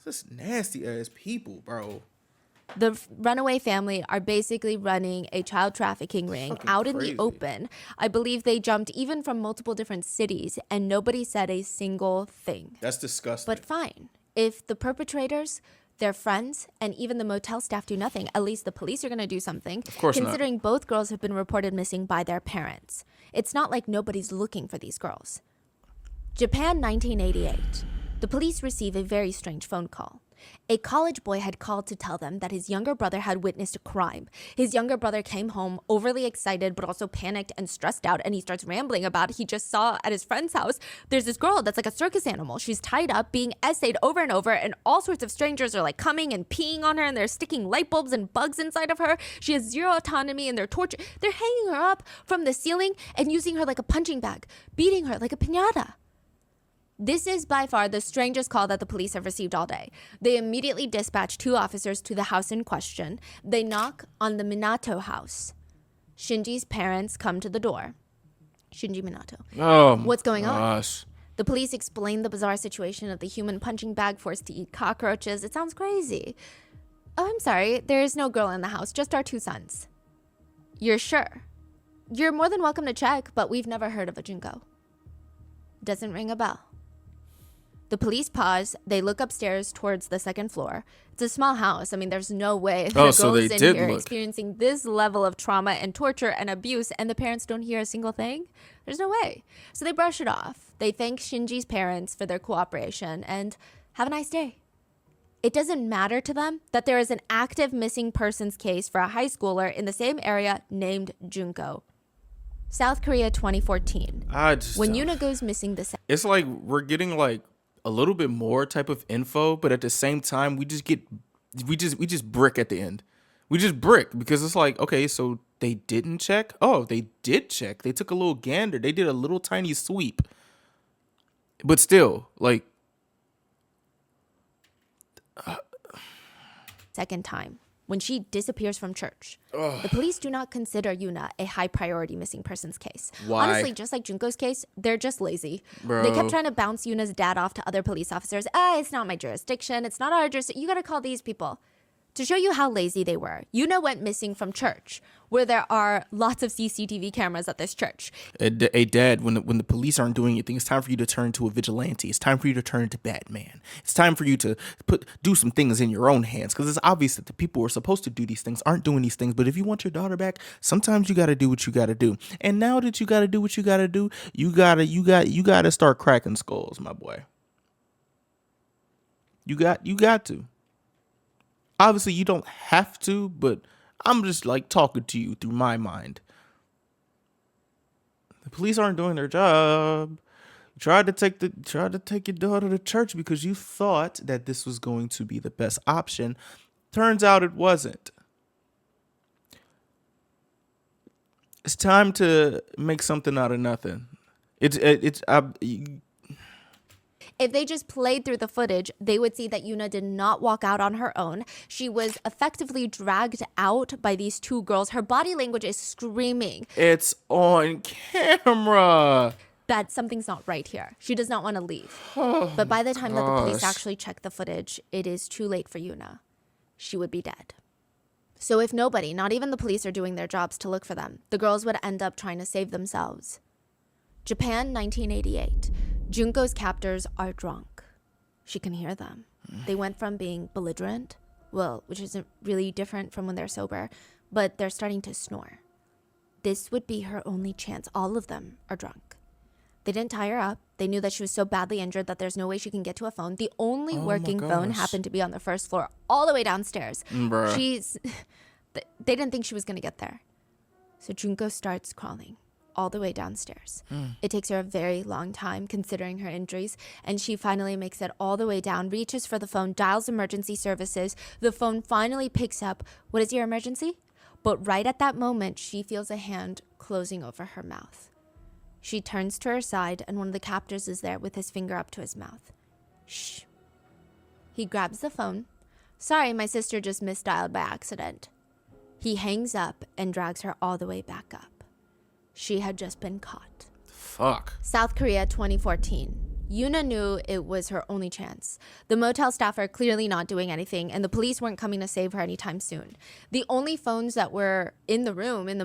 S1: This nasty ass people, bro.
S3: The runaway family are basically running a child trafficking ring
S1: Fucking
S3: out in
S1: crazy.
S3: the open. I believe they jumped even from multiple different cities, and nobody said a single thing.
S1: That's disgusting.
S3: But fine, if the perpetrators, their friends, and even the motel staff do nothing, at least the police are going to do something.
S1: Of course not.
S3: Considering both girls have been reported missing by their parents. It's not like nobody's looking for these girls. Japan, 1988. The police receive a very strange phone call. A college boy had called to tell them that his younger brother had witnessed a crime. His younger brother came home overly excited, but also panicked and stressed out, and he starts rambling about he just saw at his friend's house, there's this girl that's like a circus animal. She's tied up, being essayed over and over, and all sorts of strangers are like coming and peeing on her, and they're sticking light bulbs and bugs inside of her. She has zero autonomy, and they're hanging her up from the ceiling and using her like a punching bag, beating her like a piñata. This is by far the strangest call that the police have received all day. They immediately dispatch 2 officers to the house in question. They knock on the Minato house. Shinji's parents come to the door. Shinji Minato.
S1: Oh,
S3: What's going on?
S1: gosh.
S3: The police explain the bizarre situation of the human punching bag forced to eat cockroaches. It sounds crazy. Oh, I'm sorry. There is no girl in the house, just our 2 sons. You're sure? You're more than welcome to check, but we've never heard of a Junko. Doesn't ring a bell. The police pause. They look upstairs towards the 2nd floor. It's a small house. I mean, there's no way that
S1: Oh,
S3: a
S1: so
S3: girl's
S1: they
S3: in
S1: did
S3: here
S1: look.
S3: experiencing this level of trauma and torture and abuse, and the parents don't hear a single thing. There's no way. So they brush it off. They thank Shinji's parents for their cooperation and have a nice day. It doesn't matter to them that there is an active missing persons case for a high schooler in the same area named Junko. South Korea, 2014. When Yuna goes missing the
S1: It's like we're getting like a little bit more type of info, but at the same time we just brick at the end. We just brick because it's like, okay, so they didn't check. Oh, they did check. They took a little gander. They did a little tiny sweep. But still, like,
S3: second time, when she disappears from church. The police do not consider Yuna a high priority missing persons case.
S1: Why?
S3: Honestly, just like Junko's case, they're just lazy.
S1: Bro.
S3: They kept trying to bounce Yuna's dad off to other police officers. It's not my jurisdiction. It's not our jurisdiction. You got to call these people. To show you how lazy they were, Yuna went missing from church, where there are lots of CCTV cameras at this church.
S1: Hey, Dad, when the police aren't doing anything, it's time for you to turn to a vigilante. It's time for you to turn to Batman. It's time for you to do some things in your own hands, because it's obvious that the people who are supposed to do these things aren't doing these things. But if you want your daughter back, sometimes you got to do what you got to do. And now that you got to do what you got to do, you gotta start cracking skulls, my boy. You got to. Obviously, you don't have to, but I'm just like talking to you through my mind. The police aren't doing their job. You tried to take your daughter to church because you thought that this was going to be the best option. Turns out it wasn't. It's time to make something out of nothing.
S3: If they just played through the footage, they would see that Yuna did not walk out on her own. She was effectively dragged out by these 2 girls. Her body language is screaming
S1: It's on camera.
S3: that something's not right here. She does not want to leave. But by the time that the police
S1: gosh.
S3: actually check the footage, it is too late for Yuna. She would be dead. So if nobody, not even the police, are doing their jobs to look for them, the girls would end up trying to save themselves. Japan, 1988. Junko's captors are drunk. She can hear them. They went from being belligerent, well, which isn't really different from when they're sober, but they're starting to snore. This would be her only chance. All of them are drunk. They didn't tie her up. They knew that she was so badly injured that there's no way she can get to a phone. The only working phone
S1: gosh.
S3: happened to be on the 1st floor, all the way downstairs.
S1: Bruh.
S3: They didn't think she was going to get there. So Junko starts crawling all the way downstairs. It takes her a very long time considering her injuries, and she finally makes it all the way down, reaches for the phone, dials emergency services. The phone finally picks up. What is your emergency? But right at that moment, she feels a hand closing over her mouth. She turns to her side, and one of the captors is there with his finger up to his mouth. Shh. He grabs the phone. Sorry, my sister just misdialed by accident. He hangs up and drags her all the way back up. She had just been caught.
S1: Fuck.
S3: South Korea, 2014. Yuna knew it was her only chance. The motel staff are clearly not doing anything, and the police weren't coming to save her anytime soon. The only phones that were in the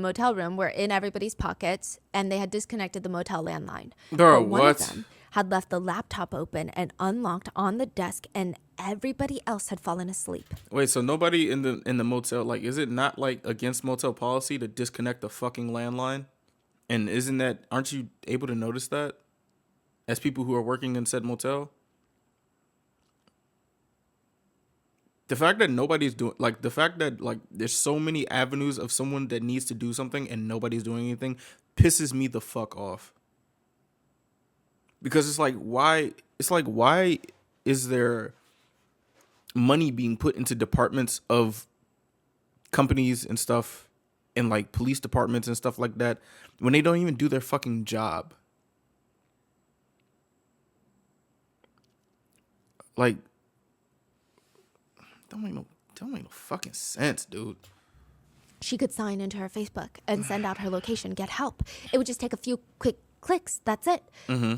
S3: motel room, were in everybody's pockets, and they had disconnected the motel landline.
S1: Bro,
S3: But one
S1: what?
S3: of them had left the laptop open and unlocked on the desk, and everybody else had fallen asleep.
S1: Wait, so nobody in the motel, like, is it not like against motel policy to disconnect the fucking landline? And aren't you able to notice that as people who are working in said motel? The fact that nobody's doing, like, the fact that, like, there's so many avenues of someone that needs to do something and nobody's doing anything pisses me the fuck off. Because why is there money being put into departments of companies and stuff, and like police departments and stuff like that, when they don't even do their fucking job? Like, don't make no fucking sense, dude.
S3: She could sign into her Facebook and send out her location, get help. It would just take a few quick clicks. That's it.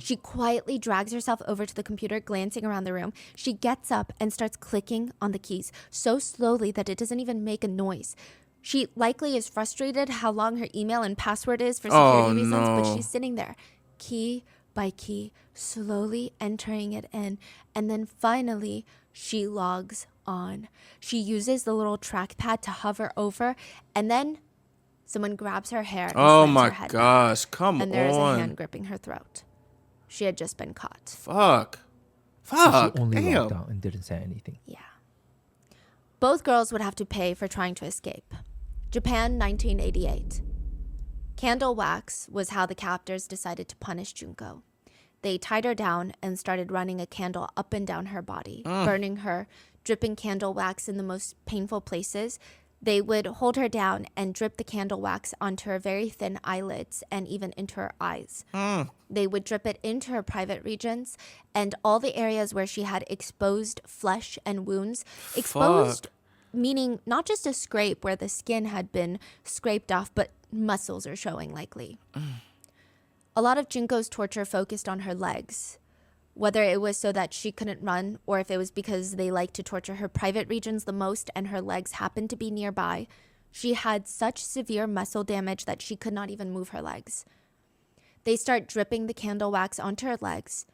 S3: She quietly drags herself over to the computer, glancing around the room. She gets up and starts clicking on the keys so slowly that it doesn't even make a noise. She likely is frustrated how long her email and password is for security reasons, but she's sitting there, key by key, slowly entering it in, and then finally she logs on. She uses the little trackpad to hover over, and then someone grabs her hair and slams her head
S1: gosh,
S3: back,
S1: come
S3: and there is a
S1: on.
S3: hand gripping her throat. She had just been caught.
S1: Fuck.
S2: So she only
S1: Damn.
S2: logged out and didn't say anything.
S3: Yeah. Both girls would have to pay for trying to escape. Japan, 1988. Candle wax was how the captors decided to punish Junko. They tied her down and started running a candle up and down her body, burning her, dripping candle wax in the most painful places. They would hold her down and drip the candle wax onto her very thin eyelids and even into her eyes. They would drip it into her private regions and all the areas where she had exposed flesh and wounds. Exposed meaning not just a scrape where the skin had been scraped off, but muscles are showing likely. A lot of Junko's torture focused on her legs, whether it was so that she couldn't run or if it was because they liked to torture her private regions the most and her legs happened to be nearby. She had such severe muscle damage that she could not even move her legs. They start dripping the candle wax onto her legs,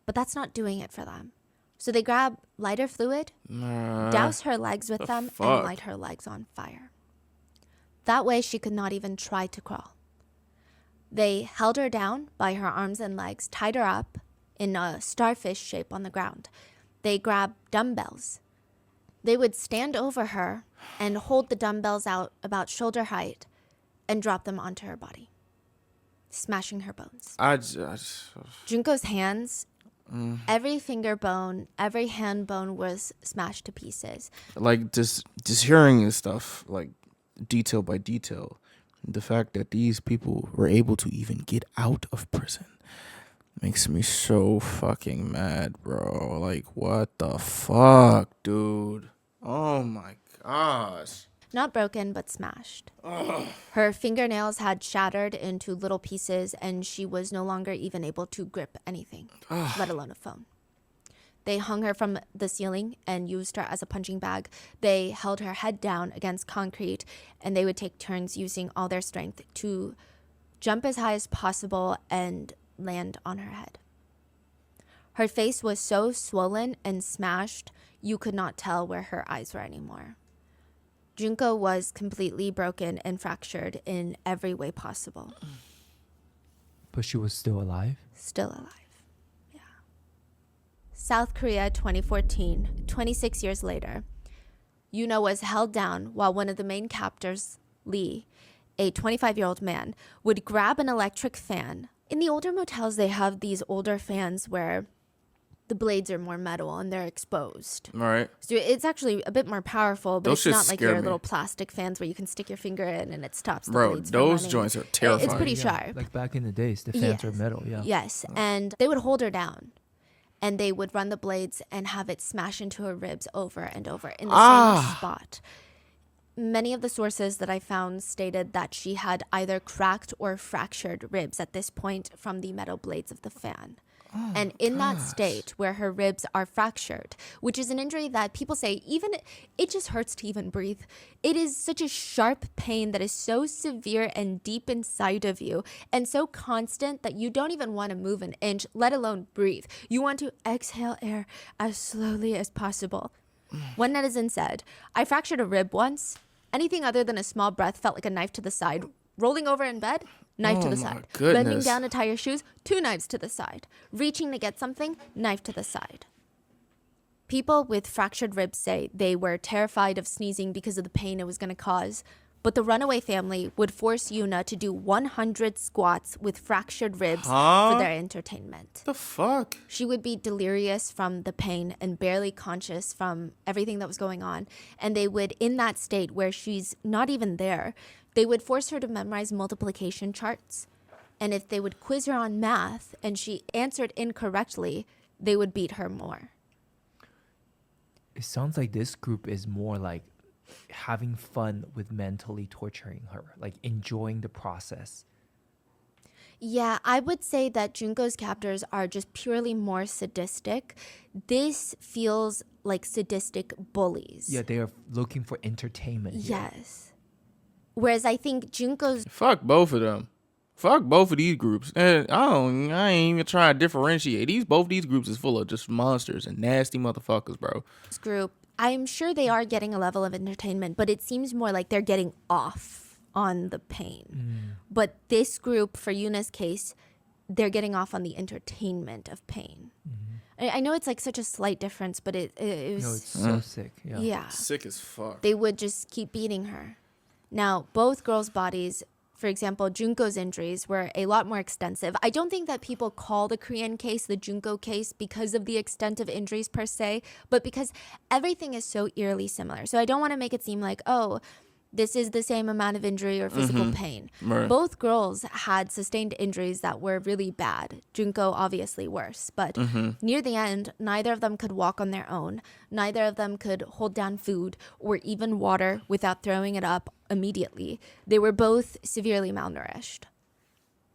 S3: but that's not doing it for them. So they grab lighter fluid, douse her legs with them, and light her legs on fire. That way she could not even try to crawl. They held her down by her arms and legs, tied her up in a starfish shape on the ground. They grabbed dumbbells. They would stand over her and hold the dumbbells out about shoulder height and drop them onto her body, smashing her bones. Junko's hands, every finger bone, every hand bone was smashed to pieces.
S1: Like, just hearing this stuff, like, detail by detail, the fact that these people were able to even get out of prison makes me so fucking mad, bro. Like, what the fuck, dude? Oh my gosh.
S3: Not broken, but smashed. Her fingernails had shattered into little pieces, and she was no longer even able to grip anything, let alone a phone. They hung her from the ceiling and used her as a punching bag. They held her head down against concrete, and they would take turns using all their strength to jump as high as possible and land on her head. Her face was so swollen and smashed, you could not tell where her eyes were anymore. Junko was completely broken and fractured in every way possible.
S2: But she was still alive?
S3: Still alive. Yeah. South Korea, 2014, 26 years later. Yuna was held down while one of the main captors, Lee, a 25-year-old man, would grab an electric fan. In the older motels, they have these older fans where the blades are more metal and they're exposed.
S1: All right.
S3: So it's actually a bit more powerful, but
S1: Those
S3: it's
S1: shits
S3: not like
S1: scare
S3: your
S1: me.
S3: little plastic fans where you can stick your finger in and it stops the
S1: Bro,
S3: blades from
S1: those
S3: running.
S1: joints are
S3: It's
S1: terrifying.
S3: pretty
S2: Yeah,
S3: sharp.
S2: like back in the days, the fans are
S3: Yes.
S2: metal, yeah.
S3: Yes, and they would hold her down, and they would run the blades and have it smash into her ribs over and over in the same spot. Many of the sources that I found stated that she had either cracked or fractured ribs at this point from the metal blades of the fan. And in that state where her ribs are fractured, which is an injury that people say even it just hurts to even breathe. It is such a sharp pain that is so severe and deep inside of you and so constant that you don't even want to move an inch, let alone breathe. You want to exhale air as slowly as possible. One netizen said, "I fractured a rib once. Anything other than a small breath felt like a knife to the side. Rolling over in bed, knife to the side.
S1: goodness.
S3: Bending down to tie your shoes, 2 knives to the side. Reaching to get something, knife to the side." People with fractured ribs say they were terrified of sneezing because of the pain it was going to cause. But the runaway family would force Yuna to do 100 squats with fractured ribs for their entertainment.
S1: The fuck?
S3: She would be delirious from the pain and barely conscious from everything that was going on. And they would, in that state where she's not even there, they would force her to memorize multiplication charts. And if they would quiz her on math and she answered incorrectly, they would beat her more.
S2: It sounds like this group is more like having fun with mentally torturing her, like enjoying the process.
S3: Yeah, I would say that Junko's captors are just purely more sadistic. This feels like sadistic bullies.
S2: Yeah, they are looking for entertainment.
S3: Yes. Whereas I think Junko's
S1: Fuck both of them. Fuck both of these groups. And I ain't even trying to differentiate. Both these groups is full of just monsters and nasty motherfuckers, bro.
S3: group, I'm sure they are getting a level of entertainment, but it seems more like they're getting off on the pain. But this group, for Yuna's case, they're getting off on the entertainment of pain. I know it's like such a slight difference, but it was...
S2: No, it's so sick. Yeah.
S3: Yeah.
S1: Sick as fuck.
S3: They would just keep beating her. Now, both girls' bodies, for example, Junko's injuries were a lot more extensive. I don't think that people call the Korean case the Junko case because of the extent of injuries per se, but because everything is so eerily similar. So I don't want to make it seem like, oh, this is the same amount of injury or physical pain.
S1: Right.
S3: Both girls had sustained injuries that were really bad. Junko obviously worse, but near the end, neither of them could walk on their own. Neither of them could hold down food or even water without throwing it up immediately. They were both severely malnourished.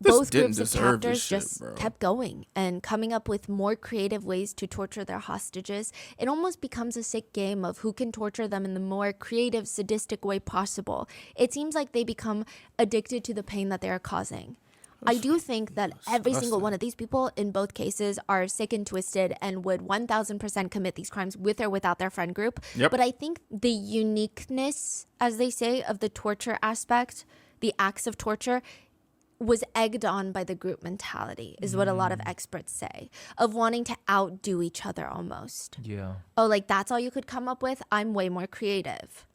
S1: This
S3: Both
S1: didn't
S3: groups of
S1: deserve this
S3: captors
S1: shit,
S3: just
S1: bro.
S3: kept going and coming up with more creative ways to torture their hostages. It almost becomes a sick game of who can torture them in the more creative, sadistic way possible. It seems like they become addicted to the pain that they are causing. I do think that every single one of these people in both cases are sick and twisted and would 1000% commit these crimes with or without their friend group.
S1: Yep.
S3: But I think the uniqueness, as they say, of the torture aspect, the acts of torture, was egged on by the group mentality, is what a lot of experts say, of wanting to outdo each other almost.
S2: Yeah.
S3: Oh, like that's all you could come up with? I'm way more creative.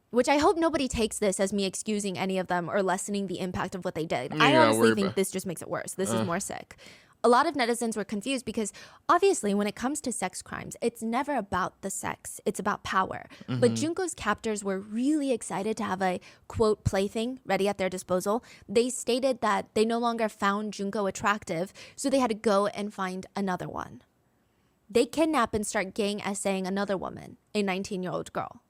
S3: Which I hope nobody takes this as me excusing any of them or lessening the impact of what they did. I
S1: Yeah,
S3: honestly
S1: worry
S3: think
S1: about-
S3: this just makes it worse. This is more sick. A lot of netizens were confused because obviously when it comes to sex crimes, it's never about the sex. It's about power. But Junko's captors were really excited to have a, quote, plaything ready at their disposal. They stated that they no longer found Junko attractive, so they had to go and find another one. They kidnap and start gang essaying another woman, a 19-year-old girl.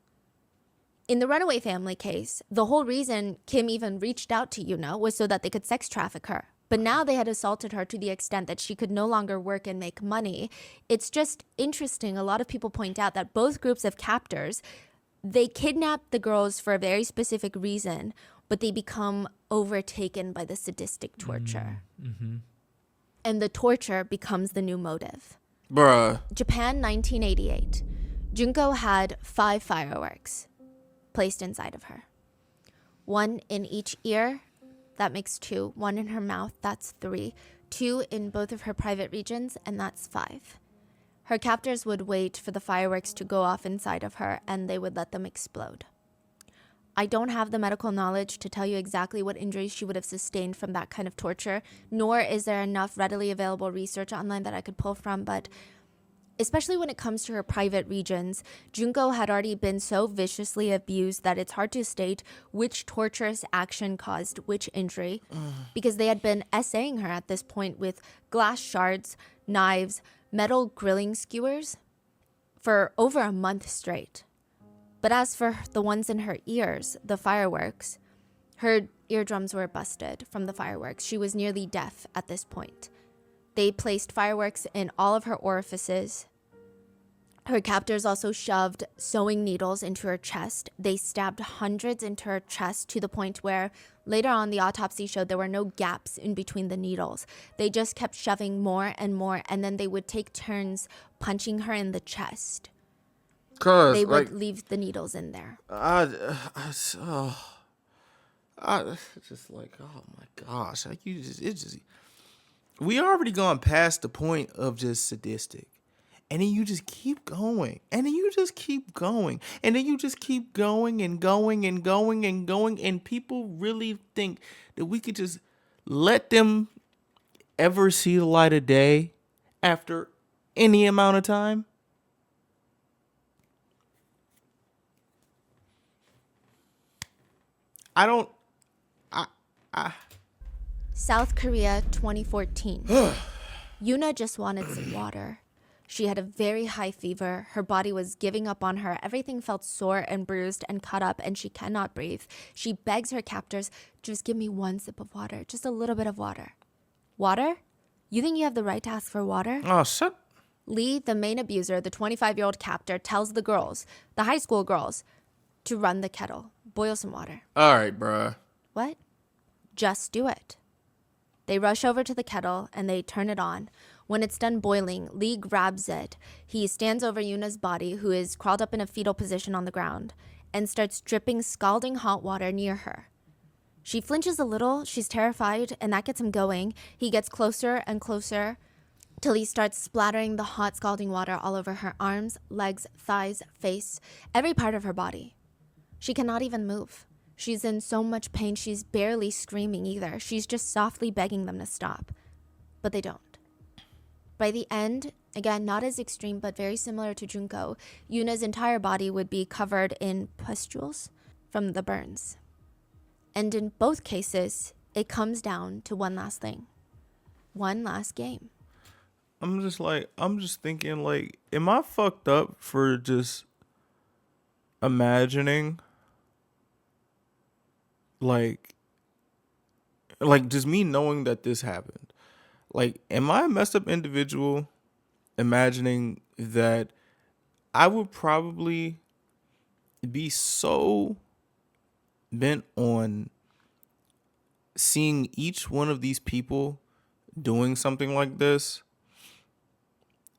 S3: In the runaway family case, the whole reason Kim even reached out to Yuna was so that they could sex traffic her. But now they had assaulted her to the extent that she could no longer work and make money. It's just interesting. A lot of people point out that both groups of captors, they kidnap the girls for a very specific reason, but they become overtaken by the sadistic torture. And the torture becomes the new motive.
S1: Bruh.
S3: Japan, 1988. Junko had 5 fireworks placed inside of her. 1 in each ear, that makes 2. 1 in her mouth, that's 3. 2 in both of her private regions, and that's 5. Her captors would wait for the fireworks to go off inside of her, and they would let them explode. I don't have the medical knowledge to tell you exactly what injuries she would have sustained from that kind of torture, nor is there enough readily available research online that I could pull from, but especially when it comes to her private regions, Junko had already been so viciously abused that it's hard to state which torturous action caused which injury, because they had been essaying her at this point with glass shards, knives, metal grilling skewers for over a month straight. But as for the ones in her ears, the fireworks, her eardrums were busted from the fireworks. She was nearly deaf at this point. They placed fireworks in all of her orifices. Her captors also shoved sewing needles into her chest. They stabbed hundreds into her chest to the point where later on the autopsy showed there were no gaps in between the needles. They just kept shoving more and more, and then they would take turns punching her in the chest.
S1: Cause
S3: They would
S1: like
S3: leave the needles in there.
S1: I just like, oh my gosh, like we already gone past the point of just sadistic. And then you just keep going. And then you just keep going. And then you just keep going and going and going and going. And people really think that we could just let them ever see the light of day after any amount of time. I don't.
S3: South Korea 2014. Yuna just wanted some water. She had a very high fever. Her body was giving up on her. Everything felt sore and bruised and cut up, and she cannot breathe. She begs her captors, just give me one sip of water, just a little bit of water. Water? You think you have the right to ask for water?
S1: Oh, shut.
S3: Lee, the main abuser, the 25-year-old captor, tells the girls, the high school girls, to run the kettle, boil some water.
S1: All right, bruh.
S3: What? Just do it. They rush over to the kettle and they turn it on. When it's done boiling, Lee grabs it. He stands over Yuna's body, who is crawled up in a fetal position on the ground, and starts dripping scalding hot water near her. She flinches a little, she's terrified, and that gets him going. He gets closer and closer till he starts splattering the hot scalding water all over her arms, legs, thighs, face, every part of her body. She cannot even move. She's in so much pain, she's barely screaming either. She's just softly begging them to stop. But they don't. By the end, again, not as extreme, but very similar to Junko, Yuna's entire body would be covered in pustules from the burns. And in both cases, it comes down to one last thing. One last game.
S1: I'm just thinking, like, am I fucked up for just imagining, like just me knowing that this happened? Like, am I a messed up individual imagining that I would probably be so bent on seeing each one of these people doing something like this?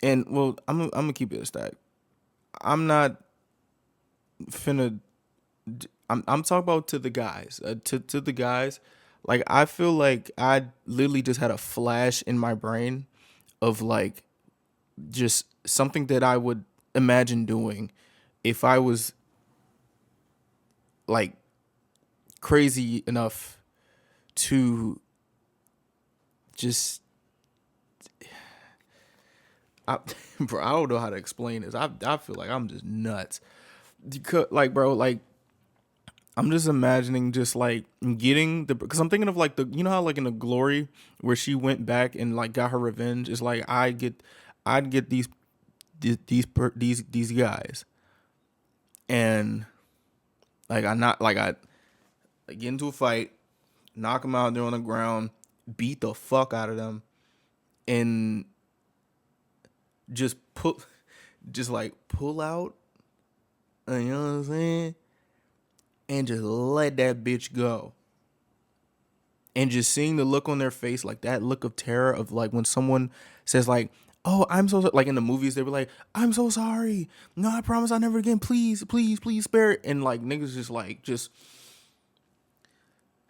S1: And, well, I'm gonna keep it a stack. I'm not finna. I'm talking about to the guys. To the guys. Like, I feel like I literally just had a flash in my brain of, like, just something that I would imagine doing if I was, like, crazy enough to just... bro, I don't know how to explain this. I feel like I'm just nuts. Like, bro, like, I'm just imagining just like getting because I'm thinking of like you know how like in the Glory where she went back and like got her revenge. It's like I'd get these guys, and like I get into a fight, knock them out there on the ground, beat the fuck out of them, and just pull out. You know what I'm saying? And just let that bitch go. And just seeing the look on their face, like that look of terror of like when someone says like, oh, I'm so, like in the movies, they were like, I'm so sorry. No, I promise I'll never again. Please, please, please spare it. And like niggas just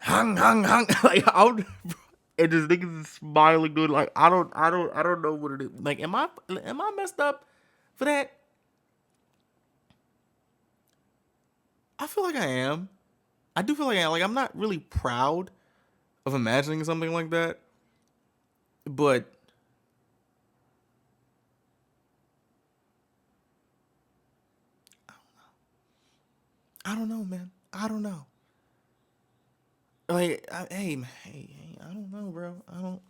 S1: hung. Like, and just niggas is smiling, dude. Like, I don't know what it is. Like, am I messed up for that? I feel like I am. I do feel like I am. Like, I'm not really proud of imagining something like that. But I don't know, man. I don't know. Like, hey, I don't know, bro. I don't.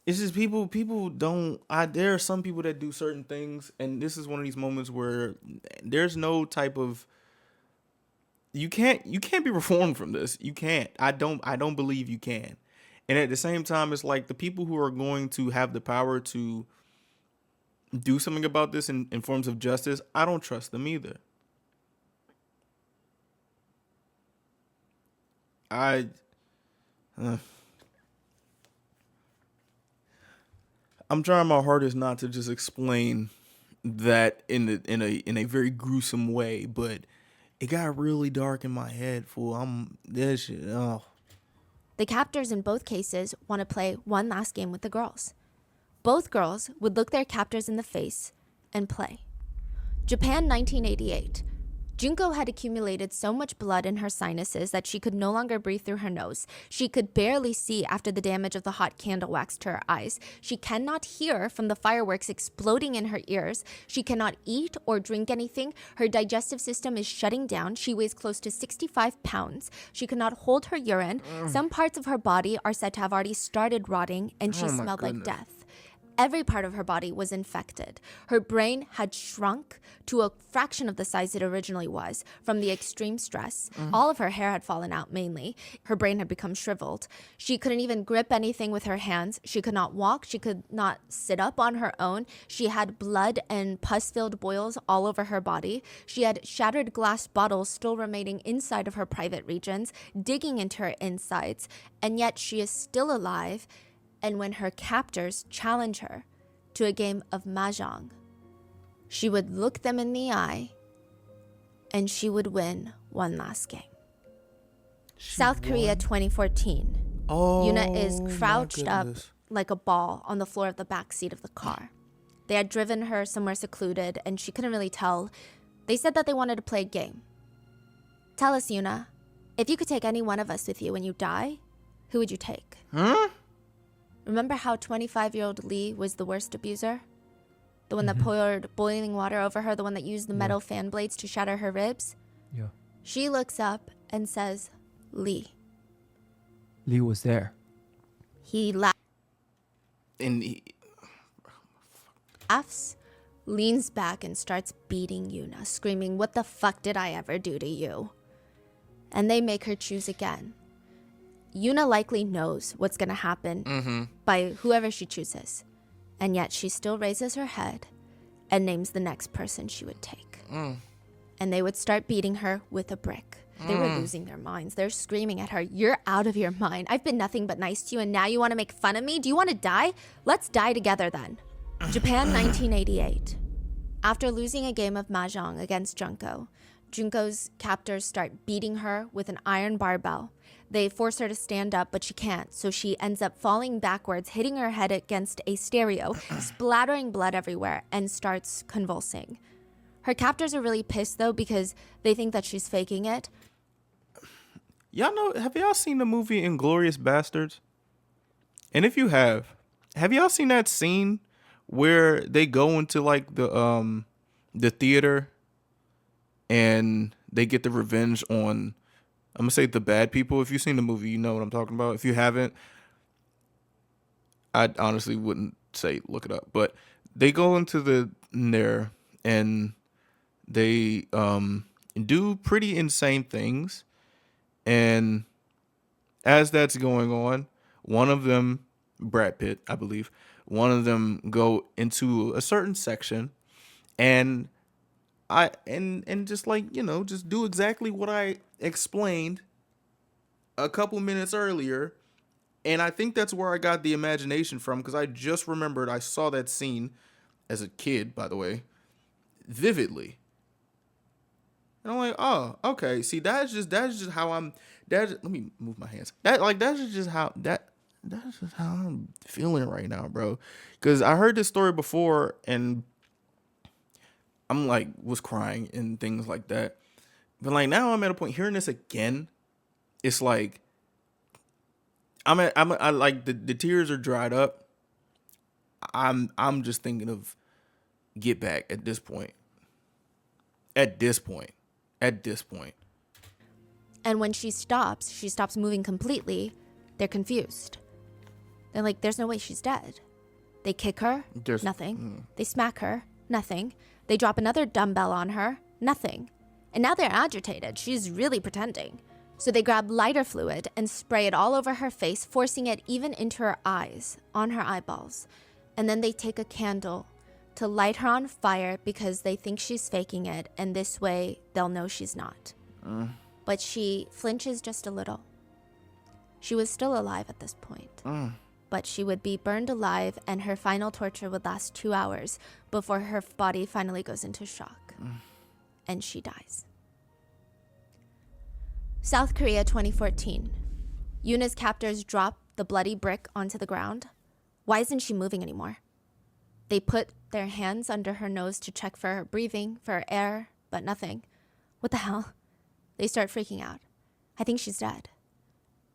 S1: It's just people don't. There are some people that do certain things, and this is one of these moments where there's no type of. You can't be reformed from this. You can't. I don't believe you can. And at the same time, it's like the people who are going to have the power to do something about this in forms of justice, I don't trust them either. I I'm trying my hardest not to just explain that in a very gruesome way, but it got really dark in my head. Fool, I'm this shit. Oh,
S3: The captors in both cases want to play one last game with the girls. Both girls would look their captors in the face and play. Japan 1988. Junko had accumulated so much blood in her sinuses that she could no longer breathe through her nose. She could barely see after the damage of the hot candle wax to her eyes. She cannot hear from the fireworks exploding in her ears. She cannot eat or drink anything. Her digestive system is shutting down. She weighs close to 65 pounds. She cannot hold her urine. Some parts of her body are said to have already started rotting, and she
S1: Oh my
S3: smelled like
S1: goodness.
S3: death. Every part of her body was infected. Her brain had shrunk to a fraction of the size it originally was from the extreme stress. All of her hair had fallen out mainly. Her brain had become shriveled. She couldn't even grip anything with her hands. She could not walk. She could not sit up on her own. She had blood and pus-filled boils all over her body. She had shattered glass bottles still remaining inside of her private regions, digging into her insides. And yet she is still alive. And when her captors challenge her to a game of mahjong, she would look them in the eye and she would win one last game. South Korea 2014.
S1: oh,
S3: Yuna is
S1: my
S3: crouched up
S1: goodness.
S3: like a ball on the floor of the back seat of the car. They had driven her somewhere secluded and she couldn't really tell. They said that they wanted to play a game. Tell us, Yuna, if you could take any one of us with you when you die, who would you take?
S1: Huh?
S3: Remember how 25-year-old Lee was the worst abuser? The one that poured boiling water over her, the one that used the metal fan blades to shatter her ribs?
S2: Yeah.
S3: She looks up and says, Lee.
S2: Lee was there.
S3: He
S1: And he,
S3: laughs, leans back, and starts beating Yuna, screaming, "What the fuck did I ever do to you?" And they make her choose again. Yuna likely knows what's going to happen by whoever she chooses. And yet she still raises her head and names the next person she would take. And they would start beating her with a brick. They were losing their minds. They're screaming at her, "You're out of your mind. I've been nothing but nice to you, and now you want to make fun of me? Do you want to die? Let's die together then." Japan 1988. After losing a game of mahjong against Junko, Junko's captors start beating her with an iron barbell. They force her to stand up, but she can't, so she ends up falling backwards, hitting her head against a stereo, splattering blood everywhere, and starts convulsing. Her captors are really pissed, though, because they think that she's faking it.
S1: have y'all seen the movie Inglourious Bastards? And if you have y'all seen that scene where they go into like the theater and they get the revenge on, I'm gonna say, the bad people? If you've seen the movie, you know what I'm talking about. If you haven't, I honestly wouldn't say look it up. But they go into there and they do pretty insane things. And as that's going on, one of them, Brad Pitt, I believe, one of them go into a certain section, and just like, just do exactly what I explained a couple minutes earlier. And I think that's where I got the imagination from, because I just remembered I saw that scene as a kid, by the way, vividly. And I'm like, oh, okay. See, that's just how let me move my hands. That's just how I'm feeling right now, bro. Because I heard this story before and I'm like, was crying and things like that. But like now I'm at a point hearing this again. It's like I like the tears are dried up. I'm just thinking of get back at this point. At this point.
S3: And when she stops moving completely, they're confused. They're like, there's no way she's dead. They kick her, nothing. They smack her, nothing. They drop another dumbbell on her, nothing. And now they're agitated. She's really pretending. So they grab lighter fluid and spray it all over her face, forcing it even into her eyes, on her eyeballs. And then they take a candle to light her on fire because they think she's faking it, and this way they'll know she's not. But she flinches just a little. She was still alive at this point. But she would be burned alive, and her final torture would last 2 hours before her body finally goes into shock. And she dies. South Korea 2014. Yuna's captors drop the bloody brick onto the ground. Why isn't she moving anymore? They put their hands under her nose to check for her breathing, for air, but nothing. What the hell? They start freaking out. I think she's dead.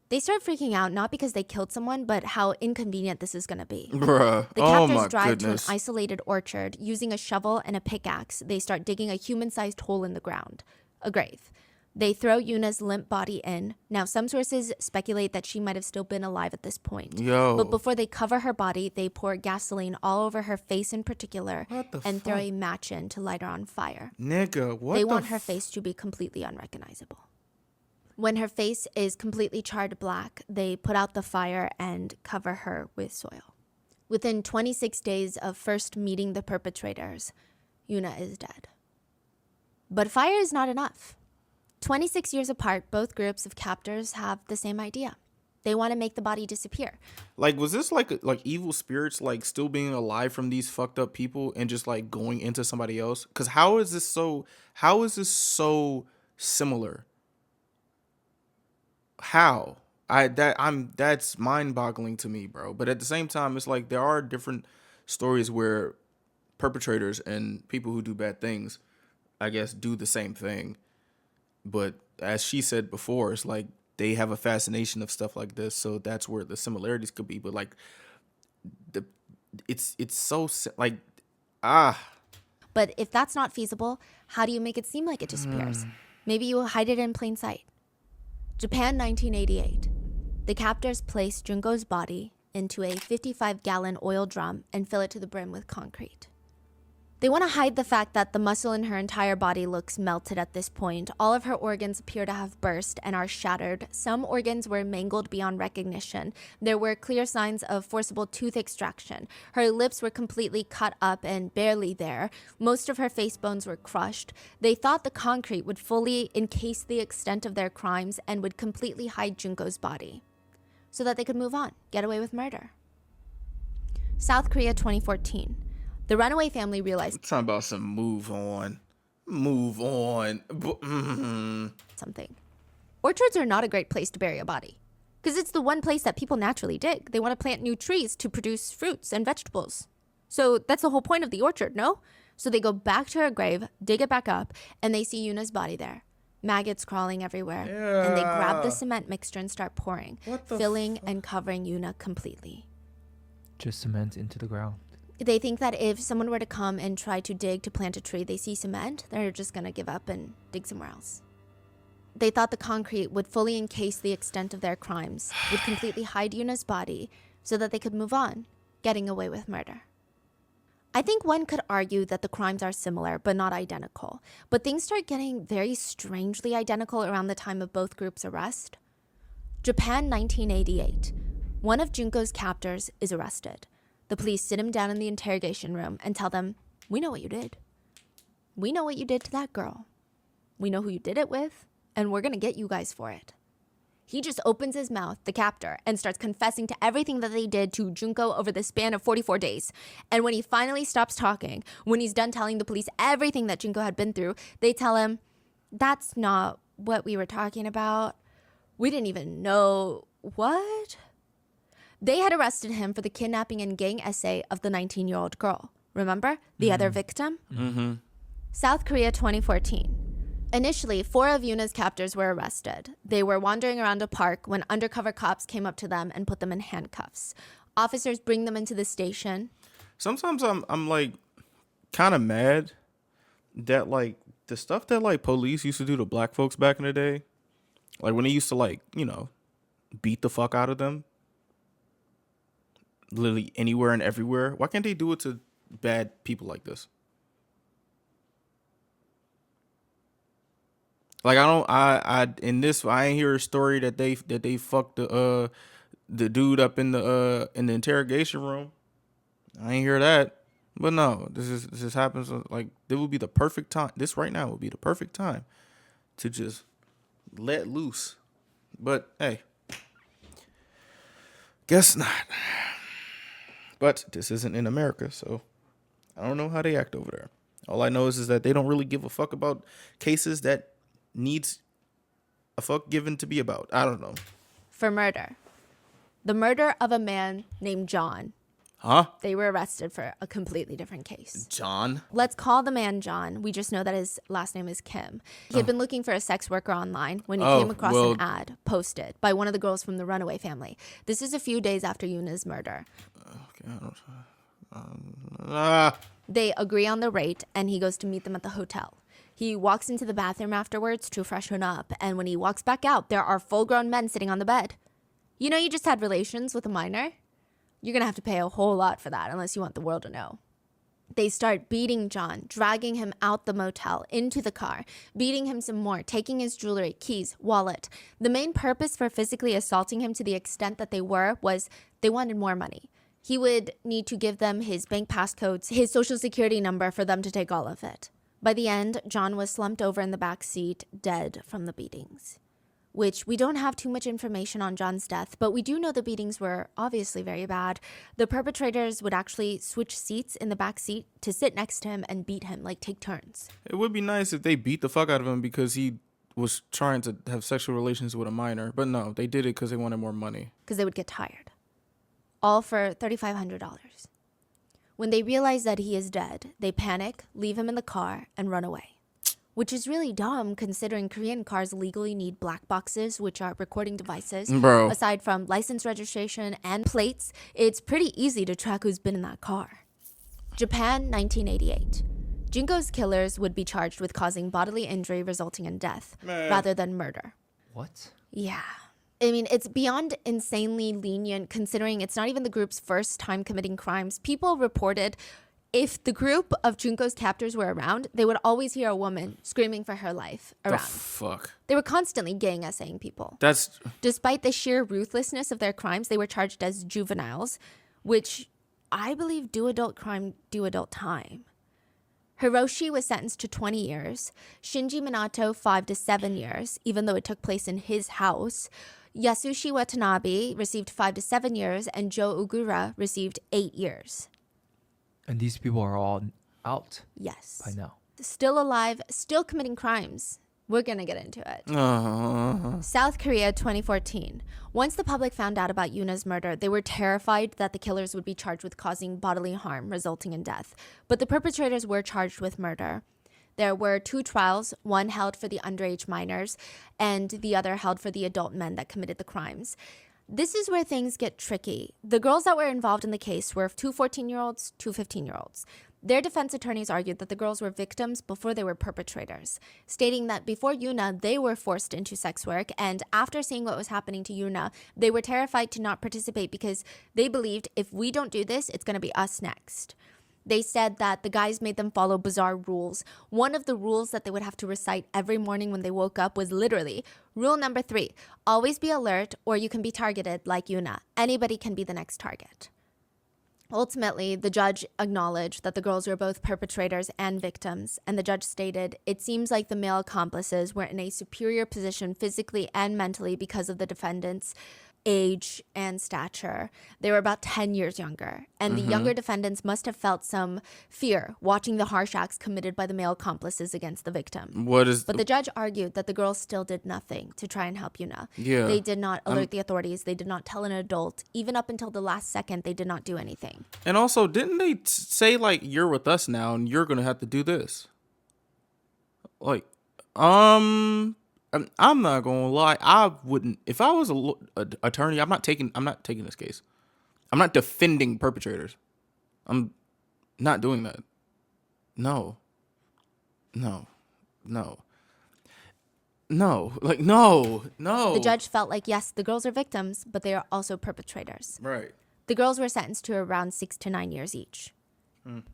S3: They start freaking out not because they killed someone, but how inconvenient this is going to be.
S1: Bruh.
S3: The
S1: Oh
S3: captors
S1: my
S3: drive
S1: goodness.
S3: to an isolated orchard. Using a shovel and a pickaxe, they start digging a human-sized hole in the ground, a grave. They throw Yuna's limp body in. Now, some sources speculate that she might have still been alive at this point.
S1: Yo.
S3: But before they cover her body, they pour gasoline all over her face in particular
S1: What the
S3: and throw
S1: fuck?
S3: a match in to light her on fire.
S1: Nigga, what
S3: They
S1: the
S3: want her face to be completely unrecognizable. When her face is completely charred black, they put out the fire and cover her with soil. Within 26 days of first meeting the perpetrators, Yuna is dead. But fire is not enough. 26 years apart, both groups of captors have the same idea. They want to make the body disappear.
S1: Like, was this like evil spirits like still being alive from these fucked up people and just like going into somebody else? Because how is this so similar? How? That's mind-boggling to me, bro. But at the same time, it's like there are different stories where perpetrators and people who do bad things, I guess, do the same thing. But as she said before, it's like they have a fascination of stuff like this, so that's where the similarities could be. But like it's so like
S3: But if that's not feasible, how do you make it seem like it disappears? Maybe you will hide it in plain sight. Japan 1988. The captors place Junko's body into a 55-gallon oil drum and fill it to the brim with concrete. They want to hide the fact that the muscle in her entire body looks melted at this point. All of her organs appear to have burst and are shattered. Some organs were mangled beyond recognition. There were clear signs of forcible tooth extraction. Her lips were completely cut up and barely there. Most of her face bones were crushed. They thought the concrete would fully encase the extent of their crimes and would completely hide Junko's body, so that they could move on, get away with murder. South Korea 2014. The runaway family realized
S1: talking about some move on.
S3: something. Orchards are not a great place to bury a body, because it's the one place that people naturally dig. They want to plant new trees to produce fruits and vegetables. So that's the whole point of the orchard, no? So they go back to her grave, dig it back up, and they see Yuna's body there. Maggots crawling everywhere. And they grab the cement mixture and start pouring, filling and covering Yuna completely.
S2: Just cement into the ground.
S3: They think that if someone were to come and try to dig to plant a tree, they see cement, they're just going to give up and dig somewhere else. They thought the concrete would fully encase the extent of their crimes, would completely hide Yuna's body so that they could move on, getting away with murder. I think one could argue that the crimes are similar, but not identical. But things start getting very strangely identical around the time of both groups' arrest. Japan 1988. One of Junko's captors is arrested. The police sit him down in the interrogation room and tell them, "We know what you did. We know what you did to that girl. We know who you did it with, and we're going to get you guys for it." He just opens his mouth, the captor, and starts confessing to everything that they did to Junko over the span of 44 days. And when he finally stops talking, when he's done telling the police everything that Junko had been through, they tell him, "That's not what we were talking about. We didn't even know what?" They had arrested him for the kidnapping and gang essay of the 19-year-old girl. Remember? The other victim?
S1: Mm-hmm.
S3: South Korea 2014. Initially, 4 of Yuna's captors were arrested. They were wandering around a park when undercover cops came up to them and put them in handcuffs. Officers bring them into the station.
S1: Sometimes I'm like kind of mad that like the stuff that like police used to do to black folks back in the day, like when they used to like, you know, beat the fuck out of them literally anywhere and everywhere. Why can't they do it to bad people like this? Like in this I ain't hear a story that they fucked the dude up in the interrogation room. I ain't hear that. But no, this happens like it would be the perfect time. This right now would be the perfect time to just let loose. But hey, guess not. But this isn't in America, so I don't know how they act over there. All I know is that they don't really give a fuck about cases that needs a fuck given to be about. I don't know.
S3: For murder. The murder of a man named John.
S1: Huh?
S3: They were arrested for a completely different case.
S1: John?
S3: Let's call the man John. We just know that his last name is Kim. He had been looking for a sex worker online when he came across an ad posted by one of the girls from the Runaway family. This is a few days after Yuna's murder. They agree on the rate, and he goes to meet them at the hotel. He walks into the bathroom afterwards to freshen up, and when he walks back out, there are full-grown men sitting on the bed. You know you just had relations with a minor? You're going to have to pay a whole lot for that unless you want the world to know. They start beating John, dragging him out the motel, into the car, beating him some more, taking his jewelry, keys, wallet. The main purpose for physically assaulting him to the extent that they were was they wanted more money. He would need to give them his bank passcodes, his social security number for them to take all of it. By the end, John was slumped over in the back seat, dead from the beatings. Which we don't have too much information on John's death, but we do know the beatings were obviously very bad. The perpetrators would actually switch seats in the back seat to sit next to him and beat him, like take turns.
S1: It would be nice if they beat the fuck out of him because he was trying to have sexual relations with a minor. But no, they did it because they wanted more money.
S3: Because they would get tired. All for $3,500. When they realize that he is dead, they panic, leave him in the car, and run away. Which is really dumb considering Korean cars legally need black boxes, which are recording devices.
S1: Bro.
S3: Aside from license registration and plates, it's pretty easy to track who's been in that car. Japan, 1988. Junko's killers would be charged with causing bodily injury resulting in death, rather than murder.
S2: What?
S3: Yeah. I mean, it's beyond insanely lenient considering it's not even the group's first time committing crimes. People reported if the group of Junko's captors were around, they would always hear a woman screaming for her life around.
S1: The fuck?
S3: They were constantly gang essaying people.
S1: That's...
S3: Despite the sheer ruthlessness of their crimes, they were charged as juveniles, which I believe do adult crime, do adult time. Hiroshi was sentenced to 20 years. Shinji Minato, 5 to 7 years, even though it took place in his house. Yasushi Watanabe received 5 to 7 years, and Joe Ogura received 8 years.
S2: And these people are all out
S3: Yes.
S2: by now.
S3: Still alive, still committing crimes. We're going to get into it. South Korea, 2014. Once the public found out about Yuna's murder, they were terrified that the killers would be charged with causing bodily harm resulting in death. But the perpetrators were charged with murder. There were 2 trials, one held for the underage minors and the other held for the adult men that committed the crimes. This is where things get tricky. The girls that were involved in the case were 2 14-year-olds, 2 15-year-olds. Their defense attorneys argued that the girls were victims before they were perpetrators, stating that before Yuna, they were forced into sex work, and after seeing what was happening to Yuna, they were terrified to not participate because they believed if we don't do this, it's going to be us next. They said that the guys made them follow bizarre rules. One of the rules that they would have to recite every morning when they woke up was literally, rule number 3, always be alert or you can be targeted like Yuna. Anybody can be the next target. Ultimately, the judge acknowledged that the girls were both perpetrators and victims, and the judge stated, it seems like the male accomplices were in a superior position physically and mentally because of the defendants' age and stature. They were about 10 years younger, and the younger defendants must have felt some fear watching the harsh acts committed by the male accomplices against the victim. But the judge argued that the girls still did nothing to try and help Yuna.
S1: Yeah.
S3: They did not alert the authorities. They did not tell an adult. Even up until the last second, they did not do anything.
S1: And also, didn't they say, like, you're with us now and you're going to have to do this? Like, I'm not gonna lie. I wouldn't. If I was a attorney, I'm not taking this case. I'm not defending perpetrators. I'm not doing that. No. Like, no.
S3: The judge felt like, yes, the girls are victims, but they are also perpetrators.
S1: Right.
S3: The girls were sentenced to around 6 to 9 years each.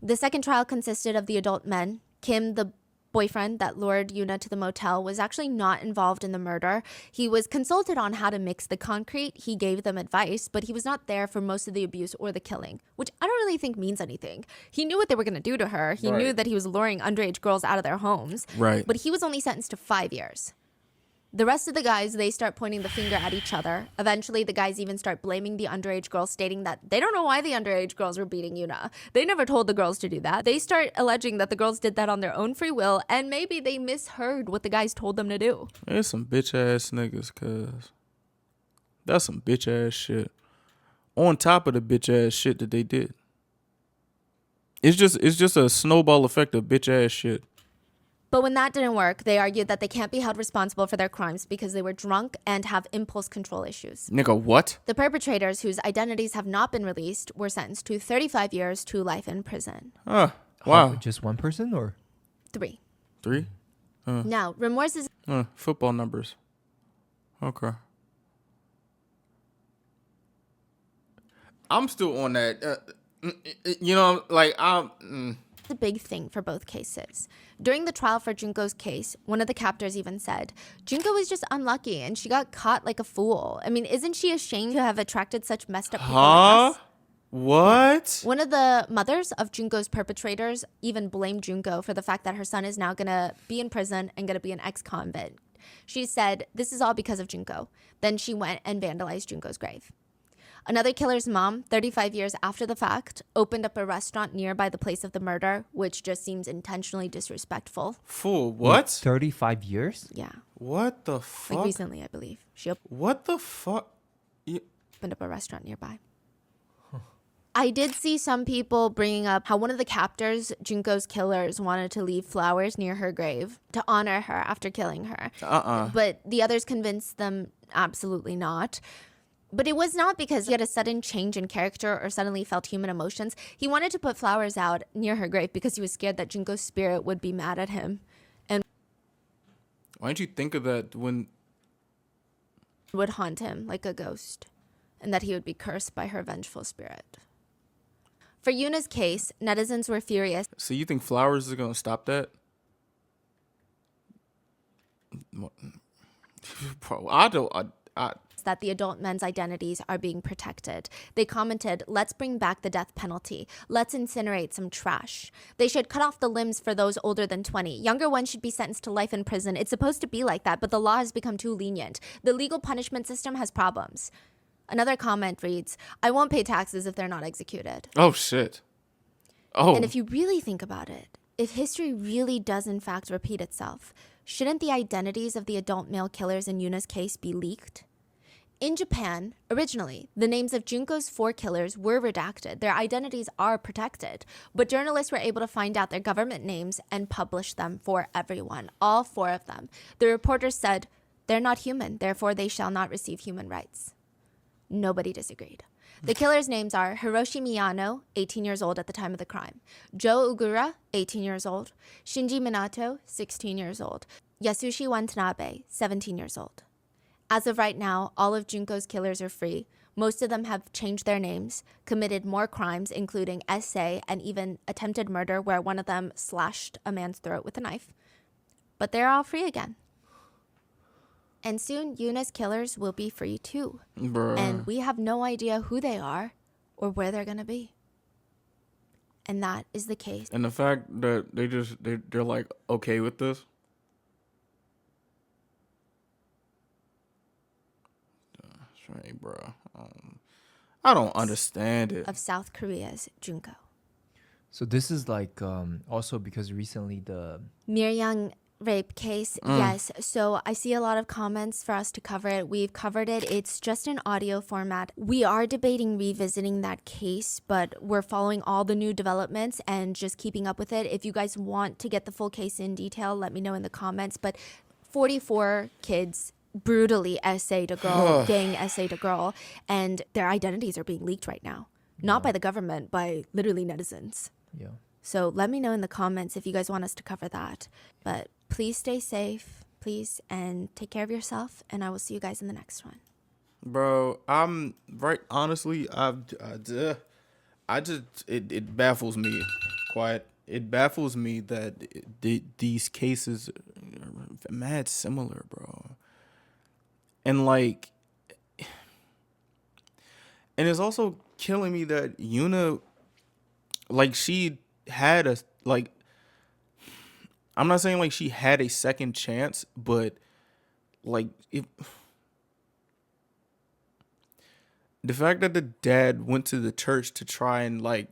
S3: The second trial consisted of the adult men, Kim, the boyfriend that lured Yuna to the motel was actually not involved in the murder. He was consulted on how to mix the concrete. He gave them advice, but he was not there for most of the abuse or the killing, which I don't really think means anything. He knew what they were going to do to her. He knew that he was luring underage girls out of their homes.
S1: Right.
S3: But he was only sentenced to 5 years. The rest of the guys, they start pointing the finger at each other. Eventually, the guys even start blaming the underage girls, stating that they don't know why the underage girls were beating Yuna. They never told the girls to do that. They start alleging that the girls did that on their own free will, and maybe they misheard what the guys told them to do.
S1: There's some bitch ass niggas, cuz. That's some bitch ass shit. On top of the bitch ass shit that they did. It's just a snowball effect of bitch ass shit.
S3: But when that didn't work, they argued that they can't be held responsible for their crimes because they were drunk and have impulse control issues.
S1: Nigga, what?
S3: The perpetrators, whose identities have not been released, were sentenced to 35 years to life in prison.
S1: Wow.
S2: Just one person or?
S3: 3.
S1: 3?
S3: Now, remorse is
S1: Football numbers. Okay. I'm still on that.
S3: a big thing for both cases. During the trial for Junko's case, one of the captors even said, Junko was just unlucky and she got caught like a fool. I mean, isn't she ashamed to have attracted such messed up people like us?
S1: What?
S3: One of the mothers of Junko's perpetrators even blamed Junko for the fact that her son is now going to be in prison and going to be an ex-convict. She said, this is all because of Junko. Then she went and vandalized Junko's grave. Another killer's mom, 35 years after the fact, opened up a restaurant nearby the place of the murder, which just seems intentionally disrespectful.
S1: Fool, what?
S2: 35 years?
S3: Yeah.
S1: What the fuck?
S3: Like recently, I believe. She
S1: What the fuck?
S3: opened up a restaurant nearby. I did see some people bringing up how one of the captors, Junko's killers, wanted to leave flowers near her grave to honor her after killing her. But the others convinced them absolutely not. But it was not because he had a sudden change in character or suddenly felt human emotions. He wanted to put flowers out near her grave because he was scared that Junko's spirit would be mad at him and
S1: Why didn't you think of that when...
S3: would haunt him like a ghost, and that he would be cursed by her vengeful spirit. For Yuna's case, netizens were furious.
S1: So you think flowers is going to stop that? Bro, I don't...
S3: That the adult men's identities are being protected. They commented, let's bring back the death penalty. Let's incinerate some trash. They should cut off the limbs for those older than 20. Younger ones should be sentenced to life in prison. It's supposed to be like that, but the law has become too lenient. The legal punishment system has problems. Another comment reads, I won't pay taxes if they're not executed.
S1: Oh, shit. Oh.
S3: And if you really think about it, if history really does in fact repeat itself, shouldn't the identities of the adult male killers in Yuna's case be leaked? In Japan, originally, the names of Junko's 4 killers were redacted. Their identities are protected, but journalists were able to find out their government names and publish them for everyone, all 4 of them. The reporters said, they're not human, therefore they shall not receive human rights. Nobody disagreed. The killers' names are Hiroshi Miyano, 18 years old at the time of the crime, Joe Ugura, 18 years old, Shinji Minato, 16 years old, Yasushi Watanabe, 17 years old. As of right now, all of Junko's killers are free. Most of them have changed their names, committed more crimes, including essay and even attempted murder where one of them slashed a man's throat with a knife. But they're all free again. And soon, Yuna's killers will be free too.
S1: Bruh.
S3: And we have no idea who they are or where they're going to be. And that is the case.
S1: And the fact that they're like okay with this. Right, bro. I don't understand it.
S3: Of South Korea's Junko.
S2: So this is like also because recently the
S3: Miryang rape case, yes. So I see a lot of comments for us to cover it. We've covered it. It's just in audio format. We are debating revisiting that case, but we're following all the new developments and just keeping up with it. If you guys want to get the full case in detail, let me know in the comments. But 44 kids brutally essayed a girl, gang essayed a girl, and their identities are being leaked right now. Not by the government, by literally netizens.
S2: yeah.
S3: So let me know in the comments if you guys want us to cover that. But please stay safe, please, and take care of yourself, and I will see you guys in the next one.
S1: Bro, I'm right. Honestly, it baffles me. Quiet. it baffles me that these cases are mad similar, bro. And like, and it's also killing me that Yuna, like, she had a like. I'm not saying like she had a second chance, but like the fact that the dad went to the church to try and like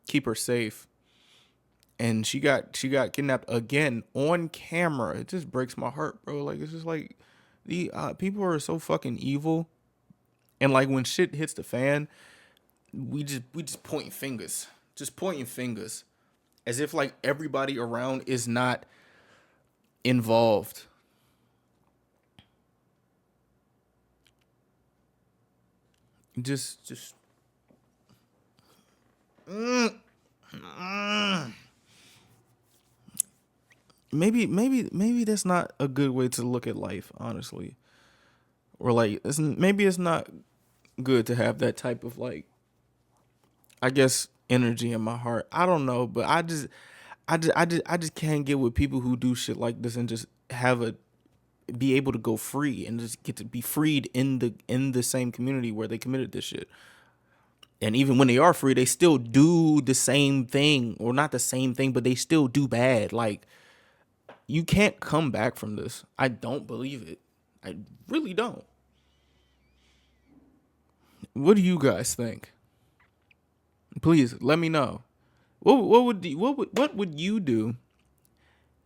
S1: keep her safe, and she got kidnapped again on camera. It just breaks my heart, bro. Like, it's just like the people are so fucking evil, and like when shit hits the fan, we just pointing fingers, as if like everybody around is not involved. Just maybe that's not a good way to look at life, honestly. Or like, maybe it's not good to have that type of like, I guess, energy in my heart. I don't know, but I just can't get with people who do shit like this and just be able to go free and just get to be freed in the same community where they committed this shit. And even when they are free, they still do the same thing, or not the same thing, but they still do bad. Like, you can't come back from this. I don't believe it. I really don't. What do you guys think? Please let me know. What would you do?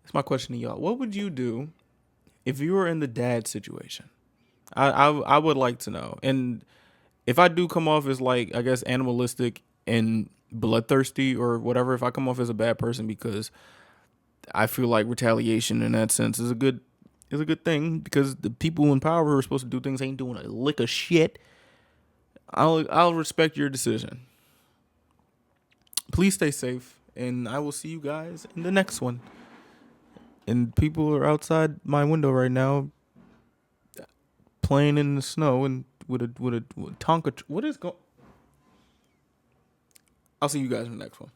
S1: That's my question to y'all. What would you do if you were in the dad situation? I would like to know. And if I do come off as like, I guess, animalistic and bloodthirsty or whatever, if I come off as a bad person because I feel like retaliation in that sense is a good thing, because the people in power who are supposed to do things ain't doing a lick of shit. I'll respect your decision. Please stay safe, and I will see you guys in the next one. And people are outside my window right now playing in the snow and with Tonka. What is going? I'll see you guys in the next one.